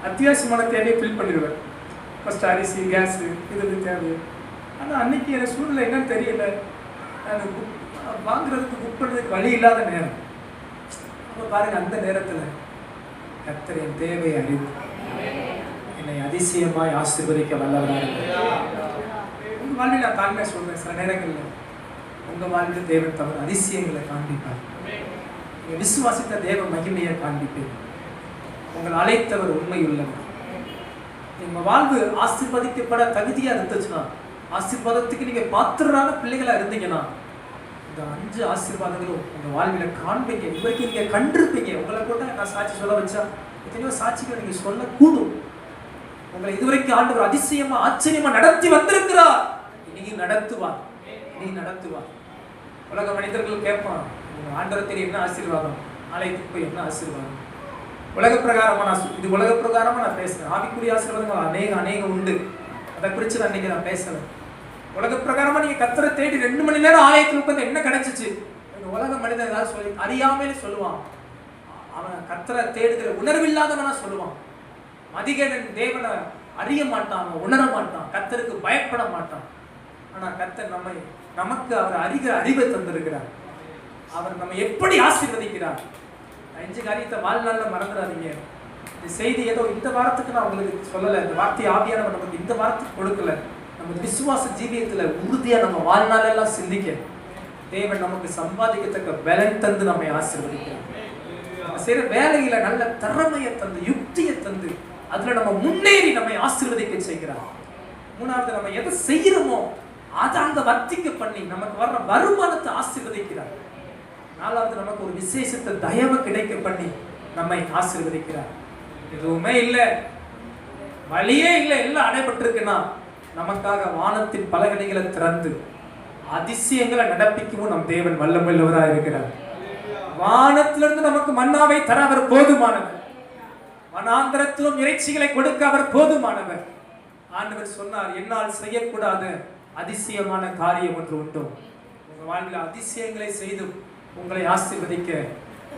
அத்தியாவசியமான தேவையை ஃபில் பண்ணிடுவேன். ஃபஸ்ட் அரிசி, கேஸு, இது தேவை. ஆனால் அன்னைக்கு எனக்கு சூழ்நிலை என்னன்னு தெரியல, நான் வாங்குறதுக்கு புக் பண்ணுறதுக்கு வழி இல்லாத நேரம். அப்போ பாருங்கள், அந்த நேரத்தில் கர்த்தர் என் தேவையை அறிவு என்னை அதிசயமாய் ஆசீர்வதிக்க வல்லவராக இருக்கிறார். உங்கள் வாழ்வில் நான் தாழ்மையாக சொல்கிறேன், சில நேரங்களில் உங்கள் வாழ்வில் தேவன் தவிர அதிசயங்களை காண்பிப்பார். நீங்கள் விசுவாசித்த தேவ மகிமையை காண்பிப்பேன். உங்கள் அழைத்தவர் உண்மை உள்ளவர். உங்க வாழ்வு ஆசீர்வதிக்கப்பட தகுதியா இருந்துச்சுன்னா, ஆசீர்வாதத்துக்கு நீங்க பாத்திரரான பிள்ளைகளா இருந்தீங்கன்னா, இந்த 5 ஆசீர்வாதங்களும் உங்க வாழ்வில காண்பீங்க. இதுவரைக்கும் நீங்க கண்டிருப்பீங்க. உங்களை கூட நான் சாட்சி சொல்ல வச்சா எத்தனையோ சாட்சிகளை நீங்க சொல்லக்கூடும். உங்களை இதுவரைக்கும் ஆண்டவர் அதிசயமா ஆச்சரியமா நடத்தி வந்திருக்கிறார். இனி நடத்துவார், இனி நடத்துவார். உலக மனிதர்கள் கேட்பான், ஆண்டவரத்தில் என்ன ஆசீர்வாதம், ஆலயத்துக்கு போய் என்ன ஆசீர்வாதம். உலக பிரகாரமா இது உலக பிரகாரமா நான் பேசுறேன். ஆவிக்குரிய ஆசீர்வாதங்கள் அநேகம் உண்டு. அதை குறித்து நான் இன்னைக்கு நான் பேசணும். உலக பிரகாரமா நீங்க கர்த்தரை தேடி 2 மணி நேரம் ஆலயத்தில் உட்கார்ந்து என்ன கிடைச்சிச்சு? உலக மனிதன் ஏதாவது சொல்லி அறியாமலே சொல்லுவான். அவன் கர்த்தரை தேடுகிற உணர்வில்லாதவனா சொல்லுவான். அதிகன் தேவனை அறிய மாட்டான், உணர மாட்டான், கர்த்தருக்கு பயப்பட மாட்டான். ஆனா கர்த்தர் நமக்கு அவர் அறிகிற அறிவை தந்திருக்கிறார். அவர் நம்ம எப்படி ஆசீர்வதிக்கிறார். 5 காரியத்தை வாழ்நாள்ல மறந்துடாதீங்க. இந்த செய்தி ஏதோ இந்த வாரத்துக்கு நான் உங்களுக்கு சொல்லலை. இந்த வார்த்தை ஆவியானவர் நமக்கு இந்த வாரத்துக்கு கொடுக்கல. நம்ம விசுவாச ஜீவியத்துல உறுதியா நம்ம வாழ்நாளெல்லாம் சிந்திக்க தேவன் நமக்கு சம்பாதிக்கத்தக்க பலன் தந்து நம்மை ஆசீர்வதிக்கிறார். நம்ம செய்யற வேலையில நல்ல திறமையை தந்து, யுக்தியை தந்து, அதுல நம்ம முன்னேறி நம்மை ஆசீர்வதிக்க செய்கிறார். 3வது, நம்ம எதை செய்யறோமோ அதை அங்க வர்த்திக்க பண்ணி நமக்கு வர்ற வருமானத்தை ஆசீர்வதிக்கிறார். 4வது, நமக்கு ஒரு விசேஷத்தை தயவு கிடைக்க பண்ணி நம்மை ஆசீர்வதிக்கிறார். எதுவுமே இல்லை, வழியே இல்லை, எல்லாம் அடைபட்டிருக்குன்னா நமக்காக வானத்தின் பலகணிகளை திறந்து அதிசயங்களை நடப்பிக்கவும் நம் தேவன் வல்லமையுள்ளவராக இருக்கிறார். வானத்திலிருந்து நமக்கு மன்னாவை தர அவர் போதுமானவர். வனாந்தரத்திலும் இறைச்சிகளை கொடுக்க அவர் போதுமானவர். ஆண்டவர் சொன்னார், என்னால் செய்யக்கூடாத அதிசயமான காரியம் ஒன்று உண்டோ. உங்க வாழ்வில் அதிசயங்களை செய்து உங்களை ஆசீர்வதிக்க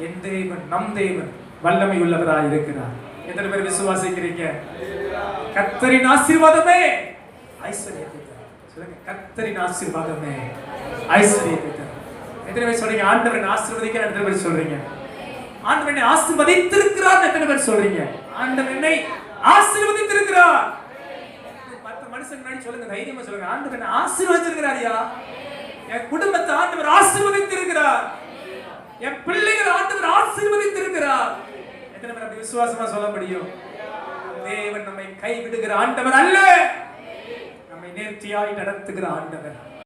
என் தேவன், நம் தேவன் வல்லமை உள்ளவராக இருக்கிறார். எத்தனை பேர் விசுவாசிக்கிறீங்க? கர்த்தரின் ஆசீர்வாதமே ஐஸ்வர்யத்தை தரும். சொல்லுங்க, கர்த்தரின் ஆசீர்வாதமே ஐஸ்வர்யத்தை தரும். எத்தனை பேர் சொல்றீங்க? ஆண்டவரை ஆசீர்வதிக்க. எத்தனை பேர் சொல்றீங்க? ஆண்டவரை ஆசீர்வதித்திருக்கிறார். எத்தனை பேர் சொல்றீங்க? ஆண்டவர் என்னை ஆசீர்வதித்திருக்கிறார். 10 மனுஷன் முன்னாடி சொல்லுங்க, தைரியமா சொல்லுங்க, ஆண்டவர் ஆசீர்வதிச்சிருக்கிறாரியா. என் குடும்பத்தை ஆண்டவர் ஆசீர்வதித்திருக்கிறார். என் பிள்ளைகள் ஆண்டவர் ஆசீர்வதித்திருக்கிறார். எத்தனை பேர் அப்படி விசுவாசமா சொல்ல முடியும்? தேவன் நம்மை கைவிடுகிற ஆண்டவர் அல்ல, நம்மை நேர்த்தியாய் நடத்துகிற ஆண்டவர்.